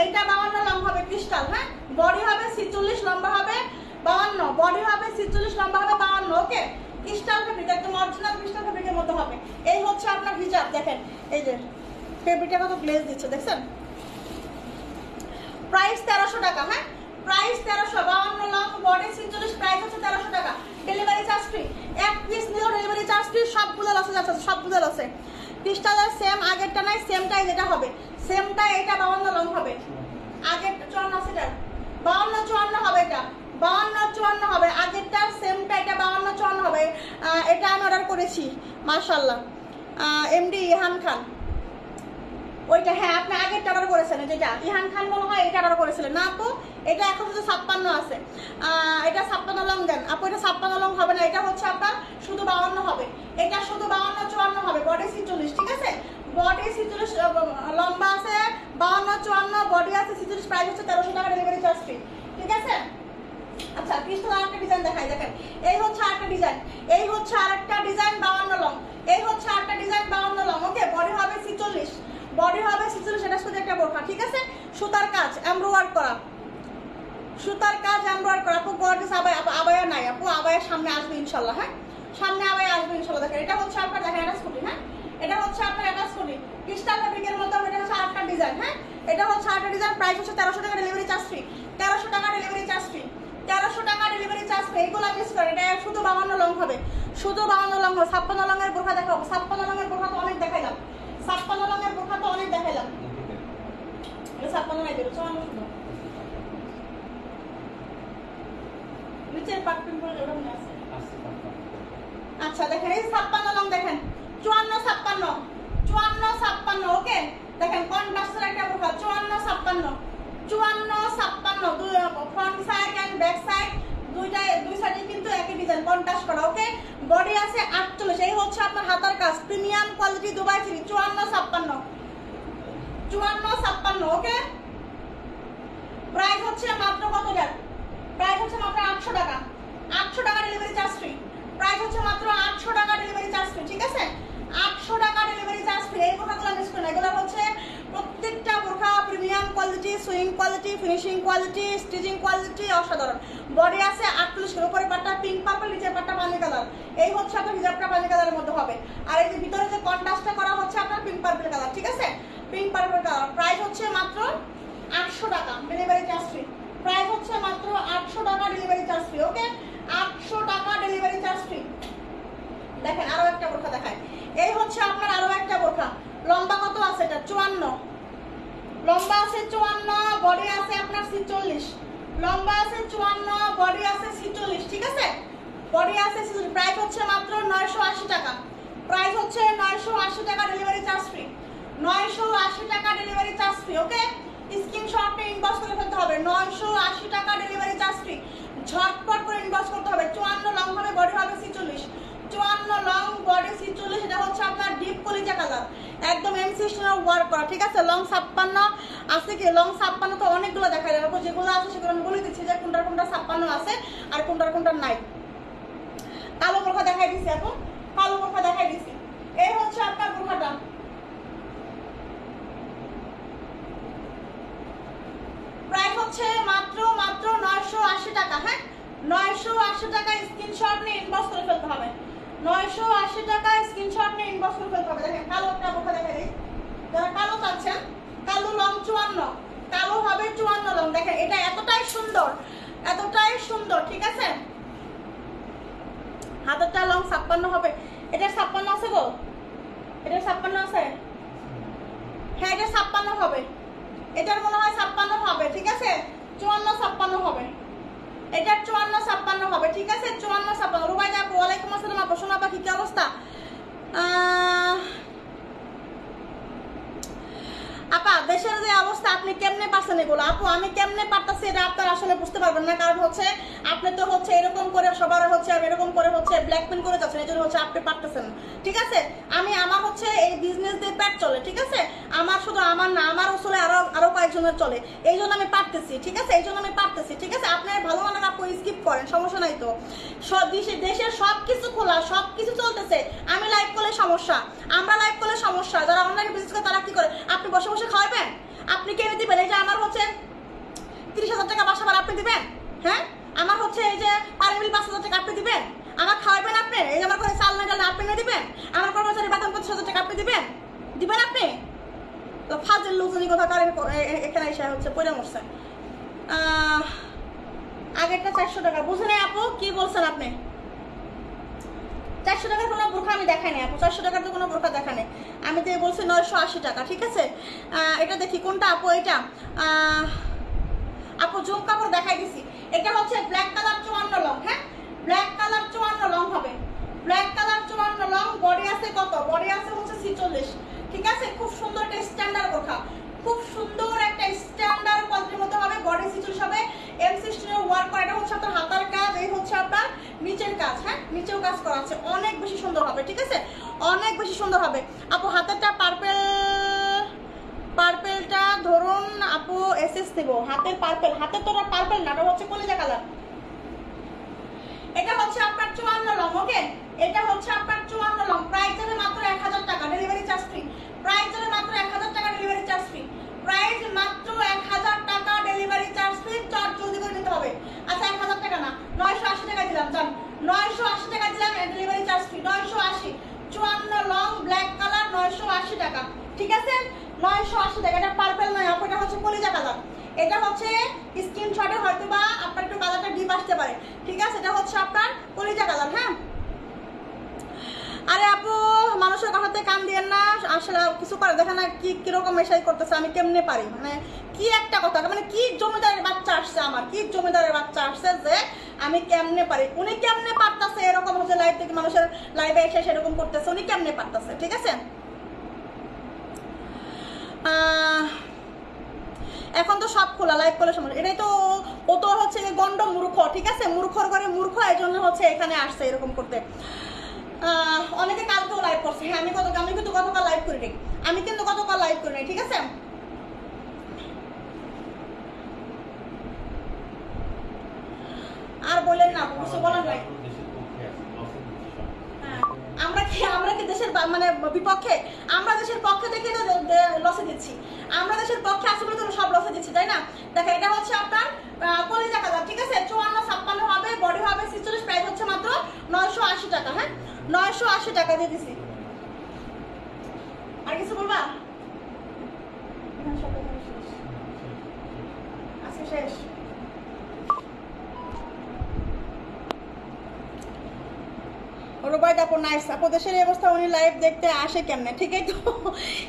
এইটা 52 লং হবে ক্রিস্টাল। হ্যাঁ, বডি হবে 46, লম্বা হবে 52, বডি হবে 46, লম্বা হবে 52। ওকে, ক্রিস্টাল ফেব্রিক একদম অরিজিনাল ক্রিস্টাল ফেব্রিকের মধ্যে হবে। এই হচ্ছে আপনার হিজাব। দেখেন এই যে ফেব্রিকটা কত গ্লেজ দিচ্ছে, দেখছেন? প্রাইস 1300 টাকা। হ্যাঁ, প্রাইস 1300, 52 লং, বডি 46, প্রাইস হচ্ছে 1300 টাকা, ডেলিভারি চার্জ ফ্রি। এক পিস নিলেও ডেলিভারি চার্জ ফ্রি। সবগুলো লসে যাচ্ছে, সবগুলো লসে। ক্রিস্টালের সেম আগেরটা নাই, সেমটাই যেটা হবে, সেমটাই এটা 52 লং হবে। আগের 54 সেটা 52 54 হবে, এটা 52 54 হবে। আগেরটা সেমটা, এটা 52 54 হবে। এটা আমি অর্ডার করেছি মাশাআল্লাহ, এমডি ইহান খান। ওইটা হ্যাঁ, আপনি আগেরটা অর্ডার করেছেন, যেটা ইহান খান মনে হয় এটা অর্ডার করেছিলেন না আপু? এটা এখন শুধু 56 আছে, এটা 56 লং দেন আপু। এটা 56 লং হবে না, এটা হচ্ছে আপনার শুধু 52 হবে। এটা শুধু 52 54 হবে, বডি 46, ঠিক আছে? বডি 46, লম্বা আছে 52 54, বডি আছে 46, প্রাইস হচ্ছে 1300 টাকা, ডেলিভারি চার্জ ফ্রি, ঠিক আছে? আচ্ছা, ক্রিস্টাল আরেকটা ডিজাইন দেখাই। দেখেন এই হচ্ছে আরেকটা ডিজাইন, এই হচ্ছে আরেকটা ডিজাইন 52 লং, এই হচ্ছে আরেকটা ডিজাইন 52 লং। ওকে, বডি হবে 46, বডি হবে 46। এটা শুধু একটা বোরখা, ঠিক আছে? সুতার কাজ এমব্রয়ডারি করা, সুতার কাজ এমব্রয়ডারি করা। আপু গর্জিয়াস আবায়া নাই আপু, আবায়া সামনে আসবে ইনশাআল্লাহ। হ্যাঁ, সামনে আবায়া আসবে ইনশাআল্লাহ। দেখেন এটা হচ্ছে আপনার, দেখেন এটা স্কুটি। হ্যাঁ, এটা হচ্ছে আপনার এটা স্কুটি, ক্রিস্টাল ফেব্রিকের মধ্যে। এটা হচ্ছে আরেকটা ডিজাইন। হ্যাঁ, এটা হচ্ছে আরেকটা ডিজাইন, প্রাইস হচ্ছে 1300 টাকা, ডেলিভারি চার্জ ফ্রি। 1300 টাকা ডেলিভারি চার্জ ফ্রি, 1300 টাকা ডেলিভারি চার্জ ফ্রি। এইগুলো মিস করে, এটা শুধু 52 লং হবে, শুধু 52 লং হবে। 56 লং এর বোরখা দেখাবো, 56 লং এর বোরখা তো অনেক দেখাইলাম, 56 লং এর বোরখা তো অনেক দেখাইলাম। এটা 56 নাই দিলো, 54 শুধু নিচের পাট পিম্পল ওটা মনে আছে। আচ্ছা দেখেন এই 56 লং, দেখেন 54 56, 54 56। ওকে, দেখেন কন্ট্রাস্টের একটা বোরখা, 54 56, 54 56, দুই front side and back side দুই সাইডে কিন্তু একই ডিজাইন কন্ট্রাস্ট করা। ওকে, বডি আছে 48। এই হচ্ছে আপনার হাতার কাজ, প্রিমিয়াম কোয়ালিটি দুবাই সিরি, 54 56, 54 56। ওকে, প্রাইস হচ্ছে মাত্র কত টাকা? প্রাইস হচ্ছে মাত্র 800 টাকা, 800 টাকা ডেলিভারি চার্জ ফ্রি। প্রাইস হচ্ছে মাত্র 800 টাকা ডেলিভারি চার্জ ফ্রি, ঠিক আছে? 800 টাকা ডেলিভারি চার্জ ফ্রি। এই বোরখাগুলো মিস করেন, এগুলো হচ্ছে প্রত্যেকটা বোরখা premium quality, swing quality, finishing quality, stitching quality অসাধারণ। বডি আছে 48, উপরে পাটটা পিঙ্ক পার্পল, নিচের পাটটা পানি কালার। এই হচ্ছে আপনার হিজাবটা পানি কালারের মধ্যে হবে। আর এই যে ভিতরে যে কন্ট্রাস্টটা করা হচ্ছে আপনার পিঙ্ক পার্পল কালার, ঠিক আছে? Pink purple colour. প্রাইস হচ্ছে মাত্র 800 টাকা, ডেলিভারি চার্জ ফ্রি। প্রাইস হচ্ছে মাত্র 800 টাকা, ডেলিভারি চার্জ ফ্রি। ওকে, 800 টাকা ডেলিভারি চার্জ ফ্রি। দেখেন আরো একটা বোরখা দেখায়। এই হচ্ছে আপনার আরো একটা বোরখা, লম্বা কত আছে? এটা 54, লম্বা আছে 54, বডি আছে আপনার 46, লম্বা আছে 54, বডি আছে 46, ঠিক আছে? বডি আছে 46। প্রাইস হচ্ছে মাত্র 980 টাকা, প্রাইস হচ্ছে 980 টাকা, ডেলিভারি চার্জ ফ্রি। 980 টাকা ডেলিভারি চার্জ ফ্রি। ওকে, স্ক্রিনশট নিয়ে ইনবক্স করে ফেলতে হবে। 980 টাকা ডেলিভারি চার্জ ফ্রি, ঝটপট করে ইনবক্স করতে হবে। 54 লং হবে, বডি হবে 46, 54 লং বডি 46। এটা হচ্ছে আপনার ডিপ কলিজা কালার, একদম এমসি স্টোনের ওয়ার্ক করা, ঠিক আছে। লং 56 আছে কি? লং 56 তো অনেকগুলো দেখা যাবে, যেগুলো আছে সেগুলো আমি বলে দিচ্ছি যে কোনটার কোনটা 56 আছে আর কোনটার কোনটা নাই। কালো বোরখা দেখাই দিচ্ছি এখন, কালো বোরখা দেখাই দিচ্ছি। এই হচ্ছে আপনার বোরখাটা, প্রাইস হচ্ছে মাত্র 980 টাকা। হ্যাঁ, 980 টাকা স্ক্রিনশট নিয়ে ইনবক্স করে ফেলতে হবে। 980 টাকা স্ক্রিনশট নিয়ে ইনবক্স করে ফেলতে হবে। দেখেন কালো একটা বোরখা দেখাই দিই, যারা কালো চাচ্ছেন, কালো লং 54, কালো হবে 54 লং। দেখেন এটা এতটাই সুন্দর, এতটাই সুন্দর, ঠিক আছে। হাতেরটা লং 56 হবে। এটা 56 আছে গো, এটা 56 আছে। হ্যাঁ, এটা 56 হবে, এটার মনে হয় 56 হবে, ঠিক আছে। 54 56 হবে, এটার 54 56 হবে, ঠিক আছে। 54 56। রুবাইদা আপু, ওয়ালাইকুম আসসালাম আপু, সোনা পাখি কি অবস্থা? আপা দেশের যে অবস্থা আপনি কেমনে পাচ্ছেন এগুলো? আপু আমি কেমনে পারতাছি এটা আপনারা আসলে বুঝতে পারবেন না, কারণ হচ্ছে আপনি তো হচ্ছে এরকম করে সবার হচ্ছে এরকম করে হচ্ছে ব্ল্যাকমেল করে যাচ্ছেন, এই জন্য হচ্ছে আপনি পারতেছেন, ঠিক আছে। আমার হচ্ছে এই বিজনেস দিয়ে পেট চলে, ঠিক আছে। আমার শুধু আমার না, আমার আসলে আরো কয়েকজনের চলে, এই জন্য আমি পারতেছি, ঠিক আছে। এই জন্য আমি পারতেছি, ঠিক আছে। আপনার ভালো মানে আপু স্কিপ করেন, সমস্যা নাই তো। দেশের সবকিছু খোলা, সবকিছু চলতেছে, আমি লাইভ করলে সমস্যা, আমরা লাইভ করলে সমস্যা। যারা অনলাইনে বিজনেস করে তারা কি করে? আপনি বসে বসে খাওয়াবেন? আপনি কেন দিবেন? এই যে আমার হচ্ছে 30,000 টাকা বাসা ভাড়া আপনি দিবেন? হ্যাঁ, আমার হচ্ছে এই যে পারমিল 5,000 টাকা আপনি দিবেন? আমার খাওয়াবেন আপনি? এই যে আমার করে চাল না ডাল আপনি না দিবেন? আমার কর্মচারী বেতন 25,000 টাকা আপনি দিবেন? দিবেন আপনি? ফাজিল লুজনি কথা কারেন এখানে এসে হচ্ছে পয়লা মরছে। আগেরটা 400 টাকা, বুঝে নেই আপু কি বলছেন আপনি? 400 টাকার কোনো বোরখা আমি দেখাই নাই আপু, 400 টাকার তো কোনো বোরখা দেখা নেই। আমি তো বলছি 980 টাকা, ঠিক আছে। এটা দেখি কোনটা আপু, এটা আপু জুম কাপড় দেখাই দিছি। এটা হচ্ছে ব্ল্যাক কালার 54 লং। হ্যাঁ, ব্ল্যাক কালার 54 লং হবে, ব্ল্যাক কালার 54 লং। বডি আছে কত? বডি আছে হচ্ছে 46, ঠিক আছে। খুব সুন্দর একটা স্ট্যান্ডার্ড বোরখা, খুব সুন্দর একটা স্ট্যান্ডার্ড কোয়ালিটির মধ্যে হবে। বডি 46 হবে, এমসি স্টোনের ওয়ার্ক করা। এটা হচ্ছে আপনার হাতার কাজ, এই হচ্ছে আপনার নিচের কাজ। হ্যাঁ, নিচেও কাজ করা আছে, অনেক বেশি সুন্দর হবে, ঠিক আছে। অনেক বেশি সুন্দর হবে আপু। হাতেরটা পার্পেলটা ধরুন আপু, এসএস দেব। হাতের পার্পেল, হাতের তো পার্পেল না, এটা হচ্ছে কলিজা কালার। এটা হচ্ছে আপনার 54 লং। ওকে, এটা হচ্ছে আপনার 54 লং। প্রাইস যাবে মাত্র 1000 টাকা, ডেলিভারি চার্জ ফ্রি। প্রাইস যাবে মাত্র 1000 টাকা, ডেলিভারি চার্জ ফ্রি। প্রাইস মাত্র 1000 টাকা, ডেলিভারি চার্জ ফ্রি। চার্জ জলদি করে নিতে হবে। আচ্ছা 1000 টাকা না, 980 টাকা দিলাম, জান 980 টাকা দিলাম, delivery charge free. 980, 54 long black colour, 980 টাকা, ঠিক আছে। 980 টাকা। এটা পার্পল নয় আপু, এটা হচ্ছে কলিজা কালার। এটা হচ্ছে স্ক্রিনশটে হয়তো বা আপনার একটু কালারটা ডিপ আসতে পারে, ঠিক আছে। এটা হচ্ছে আপনার কলিজা কালার। হ্যাঁ, আরে আপু মানুষের কথাতে কান দিয়েন না, আসলে কিছু করে দেখে না কি কিরকম মেশাই করতেছে, আমি কেমনে পারি? মানে কি একটা কথা, মানে কি জমিদারের বাচ্চা আসছে আমার, কি জমিদারের বাচ্চা আসছে যে আমি কেমনে পারি? উনি কেমনে পারতেছে এরকম হচ্ছে লাইভ থেকে মানুষের লাইভে এসে সেরকম করতেছে, উনি কেমনে পারতেছে, ঠিক আছে। এখন তো সব খোলা, লাইভ করলে সমস্যা। এটাই তো, ও তো হচ্ছে গন্ড মূর্খ, ঠিক আছে। মূর্খর ঘরে মূর্খ, এই জন্য হচ্ছে এখানে আসছে এরকম করতে। অনেকে কালকেও লাইভ করছে। হ্যাঁ, আমি কিন্তু গতকাল লাইভ করি নাই, আমি কিন্তু গতকাল লাইভ করি নাই, ঠিক আছে। আর বলেন না, কিছু বলার নাই। আমরা কি দেশের মানে বিপক্ষে? আমরা দেশের পক্ষে দেখে তো লসে দিচ্ছি, আমরা দেশের পক্ষে আসি বলে তো সব লসে দিচ্ছি, তাই না? দেখেন এটা হচ্ছে আপনার কলিজা কালার, ঠিক আছে। 54 56 হবে, বডি হবে 46, প্রাইস হচ্ছে মাত্র 980 টাকা। হ্যাঁ, 980 টাকা দিয়ে দিছি। আর কিছু বলবা? আজকে শেষ। রুবাইদা আপু নাইস আপু, দেশের এই অবস্থা উনি লাইভ দেখতে আসে কেমনে? ঠিকই তো,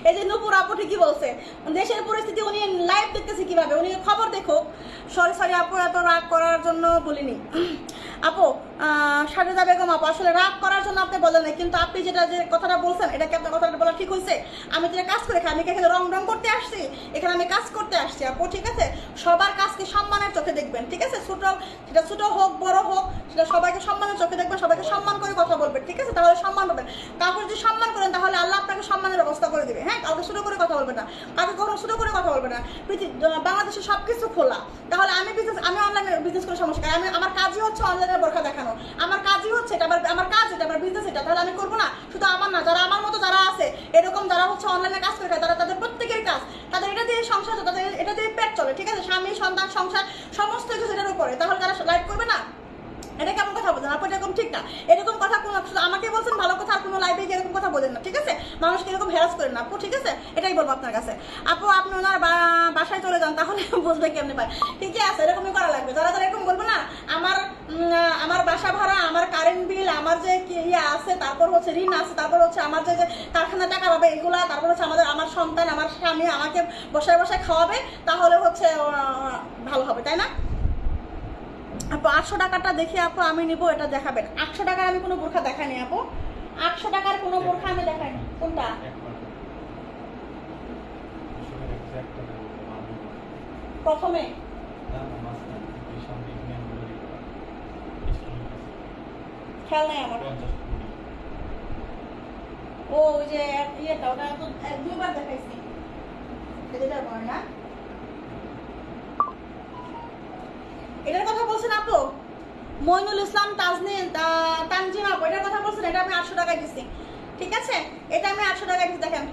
এই যে নূপুর আপু ঠিকই বলছে, দেশের পরিস্থিতি উনি লাইভ দেখতেছে কিভাবে, উনি খবর দেখুক। সরি আপু, এত রাগ করার জন্য বলিনি আপু। সাজেদা বেগম আপু, আসলে রাগ করার জন্য আপনি বলেন নাই, কিন্তু আপনি যেটা যে কথাটা বলছেন এটা কি আপনার কথাটা বলা ঠিক হয়েছে? আমি যেটা কাজ করে খাই, আমি এখানে রং করতে আসছি, এখানে আমি কাজ করতে আসছি আপু, ঠিক আছে? সবার কাজকে সম্মানের চোখে দেখবেন, ঠিক আছে? সেটা ছোট হোক বড় হোক, সেটা সবাইকে সম্মানের চোখে দেখবেন, সবাইকে সম্মান করে কথা বলবেন, ঠিক আছে? তাহলে সম্মান পাবেন। কাউকে যদি সম্মান করেন তাহলে আল্লাহ আপনাকে সম্মানের ব্যবস্থা করে দেবে। হ্যাঁ, কাউকে ছোট করে কথা বলবেন না, কাউকে কখনো ছোট করে কথা বলবেন না। বাংলাদেশে সবকিছু খোলা, তাহলে আমি অনলাইনে বিজনেস করে সমস্যা, আমি আমার কাজই হচ্ছে অনলাইনে বোরখা দেখানো, আমার কাজই হচ্ছে এটা, আমার কাজ এটা, আমার বিজনেস এটা, তাহলে আমি করবো না? শুধু আমার না, যারা আমার মতো যারা আছে এরকম, যারা হচ্ছে অনলাইনে কাজ করে খায়, তারা তাদের প্রত্যেকের কাজ, তাদের এটা দিয়ে সংসার, তাদের এটা দিয়ে পেট চলে, ঠিক আছে? স্বামী সন্তান সংসার সমস্ত কিছু এটার উপরে, তাহলে তারা লাইভ করবে না? এটা কেমন কথা বলছেন আপু? এরকম ঠিক না, এরকম কথা কোনো, শুধু আমাকে বলছেন ভালো কথা, আর কোনো লাইভে এরকম কথা বলেন না, ঠিক আছে? মানুষকে এরকম হ্যারাস করেন না আপু, ঠিক আছে? এটাই বলবো আপনার কাছে আপু। আপনি ওনার বাসায় চলে যান, তাহলে বুঝবে কেমনি পায়। ঠিকই আছে, এরকমই করা লাগবে। যারা যারা এরকম বলবো না, আমার বাসা ভাড়া, আমার কারেন্ট বিল, আমার যে ইয়ে আছে, তারপর হচ্ছে ঋণ আছে, তারপর হচ্ছে আমার যে কারখানা টাকা পাবে এগুলা, তারপর হচ্ছে আমার সন্তান, আমার স্বামী আমাকে বসায় বসায় খাওয়াবে, তাহলে হচ্ছে ভালো হবে, তাই না আপু? 800 টাকাটা দেখি আপু, আমি নিবো, এটা দেখাবেন। 800 টাকার আমি কোনো বোরখা দেখাইনি আপু, 800 টাকার কোনো বোরখা আমি দেখাইনি। কোনটা? প্রথমে খেয়াল নাই আমার। ও ওই যে ইয়েটা, ওটা তো 2বার দেখাইছি, যেটা বলে না, এটার কথা বলছেন আপু? মইনুল ইসলাম তানজিম আপু, এটার কথা বলছেন? এটা আমি 800 টাকায় দিচ্ছি, ঠিক আছে? এটা আমি 800 টাকায় দিচ্ছি। দেখেন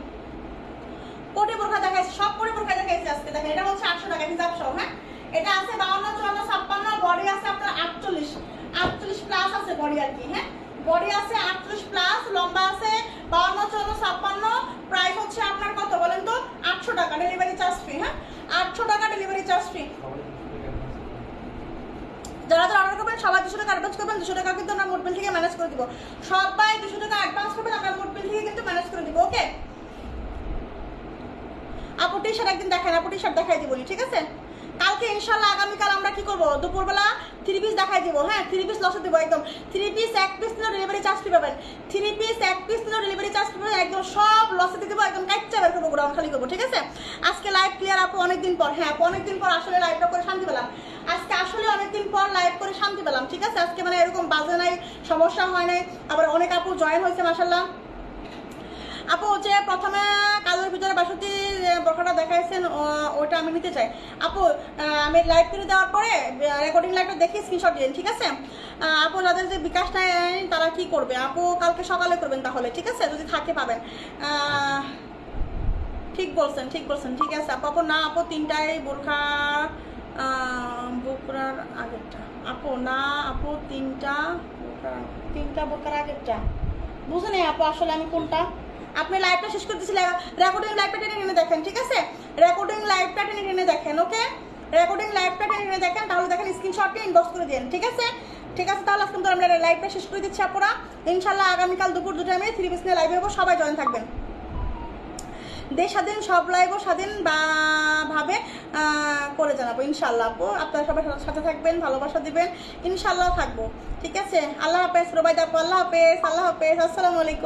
কোটি বোরখা দেখাইছি, সব কোটি বোরখা দেখাইছি আজকে। দেখেন এটা হচ্ছে 800 টাকা হিসাব সহ। হ্যাঁ, এটা আছে 52, 54, 56, বডি আছে আপনার 48 প্লাস আছে বডি আর কি। হ্যাঁ, বডি আছে 48 প্লাস, লম্বা আছে 52, 54, 56। প্রাইস হচ্ছে আপনার কত বলেন তো? 800 টাকা, ডেলিভারি চার্জ ফ্রি। হ্যাঁ, 800 টাকা ডেলিভারি চার্জ ফ্রি। যারা যারা অর্ডার করবেন সবাই 200 টাকা অ্যাডভান্স করবেন। 200 টাকা কিন্তু আমরা মোট বিল থেকে ম্যানেজ করে দিব। সবাই 200 টাকা অ্যাডভান্স করবেন, আমরা মোট বিল থেকে কিন্তু ম্যানেজ করে দিব। ওকে আপু, টি শার্ট একদিন দেখান, আপু টি শার্ট দেখাই দিব, ঠিক আছে? কালকে ইনশাল্লাহ, আগামীকাল আমরা কি করবো, দুপুরবেলা 3 পিস দেখাই দিব। হ্যাঁ, 3 পিস লসে দিব একদম। 3 পিস 1 পিস নিলেও ডেলিভারি চার্জ ফ্রি পাবেন। 3 পিস 1 পিস নিলেও ডেলিভারি চার্জ ফ্রি পাবেন। একদম সব লসে দিয়ে দেবো, একদম কাচ্চা বের করবো, গোডাউন খালি করবো, ঠিক আছে? আজকে লাইভ ক্লিয়ার আপু, অনেকদিন পর। হ্যাঁ আপু, অনেকদিন পর আসলে লাইভটা করে শান্তি পেলাম। আজকে আসলে অনেকদিন পর লাইভ করে শান্তি পেলাম, ঠিক আছে? আজকে মানে এরকম বাজে নাই, সমস্যা হয় নাই, আবার অনেক আপু জয়েন হয়েছে মাশাআল্লাহ। আপু যে প্রথমে কালোর ভিতরে 62 বোরখাটা দেখাইছেন, ওইটা আমি নিতে চাই আপু। আমি লাইভ করে দেওয়ার পরে রেকর্ডিং লাইভটা দেখে স্ক্রিনশট দিন, ঠিক আছে? আপু যাদের যে বিকাশ নাই তারা কি করবে আপু? কালকে সকালে করবেন তাহলে, ঠিক আছে? যদি থাকে পাবেন। ঠিক বলছেন, ঠিক বলছেন, ঠিক আছে আপু। না আপু, 3টায় বোরখা বোরখার আগেরটা আপু, না আপু, 3টা বোরখার আগেরটা বুঝে নেই আপু আসলে আমি কোনটা। আপনি লাইভটা শেষ করতেছিলেন, রেকর্ডিং লাইভটা টেনে টেনে দেখেন, ঠিক আছে? রেকর্ডিং লাইভটা টেনে টেনে দেখেন। ওকে, রেকর্ডিং লাইভটা টেনে টেনে দেখেন, তাহলে দেখেন স্ক্রিনশটটি ইনবক্স করে দিন, ঠিক আছে? ঠিক আছে, তাহলে আজকে আমরা লাইভটা শেষ করে দিচ্ছি আপুরা। ইনশাল্লাহ আগামীকাল দুপুর 2টায় আমি 3 পিস নিয়ে লাইভে হবো, সবাই জয়েন থাকবেন। দেশ স্বাধীন, সব লাইভও স্বাধীন ভাবে করে জানাবো ইনশাল্লাহ আপু। আপনারা সবাই সাথে থাকবেন, ভালোবাসা দিবেন, ইনশাল্লাহ থাকবো, ঠিক আছে? আল্লাহ হাফেজ রুবাইদা আপু, আল্লাহ হাফেজ, আল্লাহ হাফেজ, আসসালামু আলাইকুম।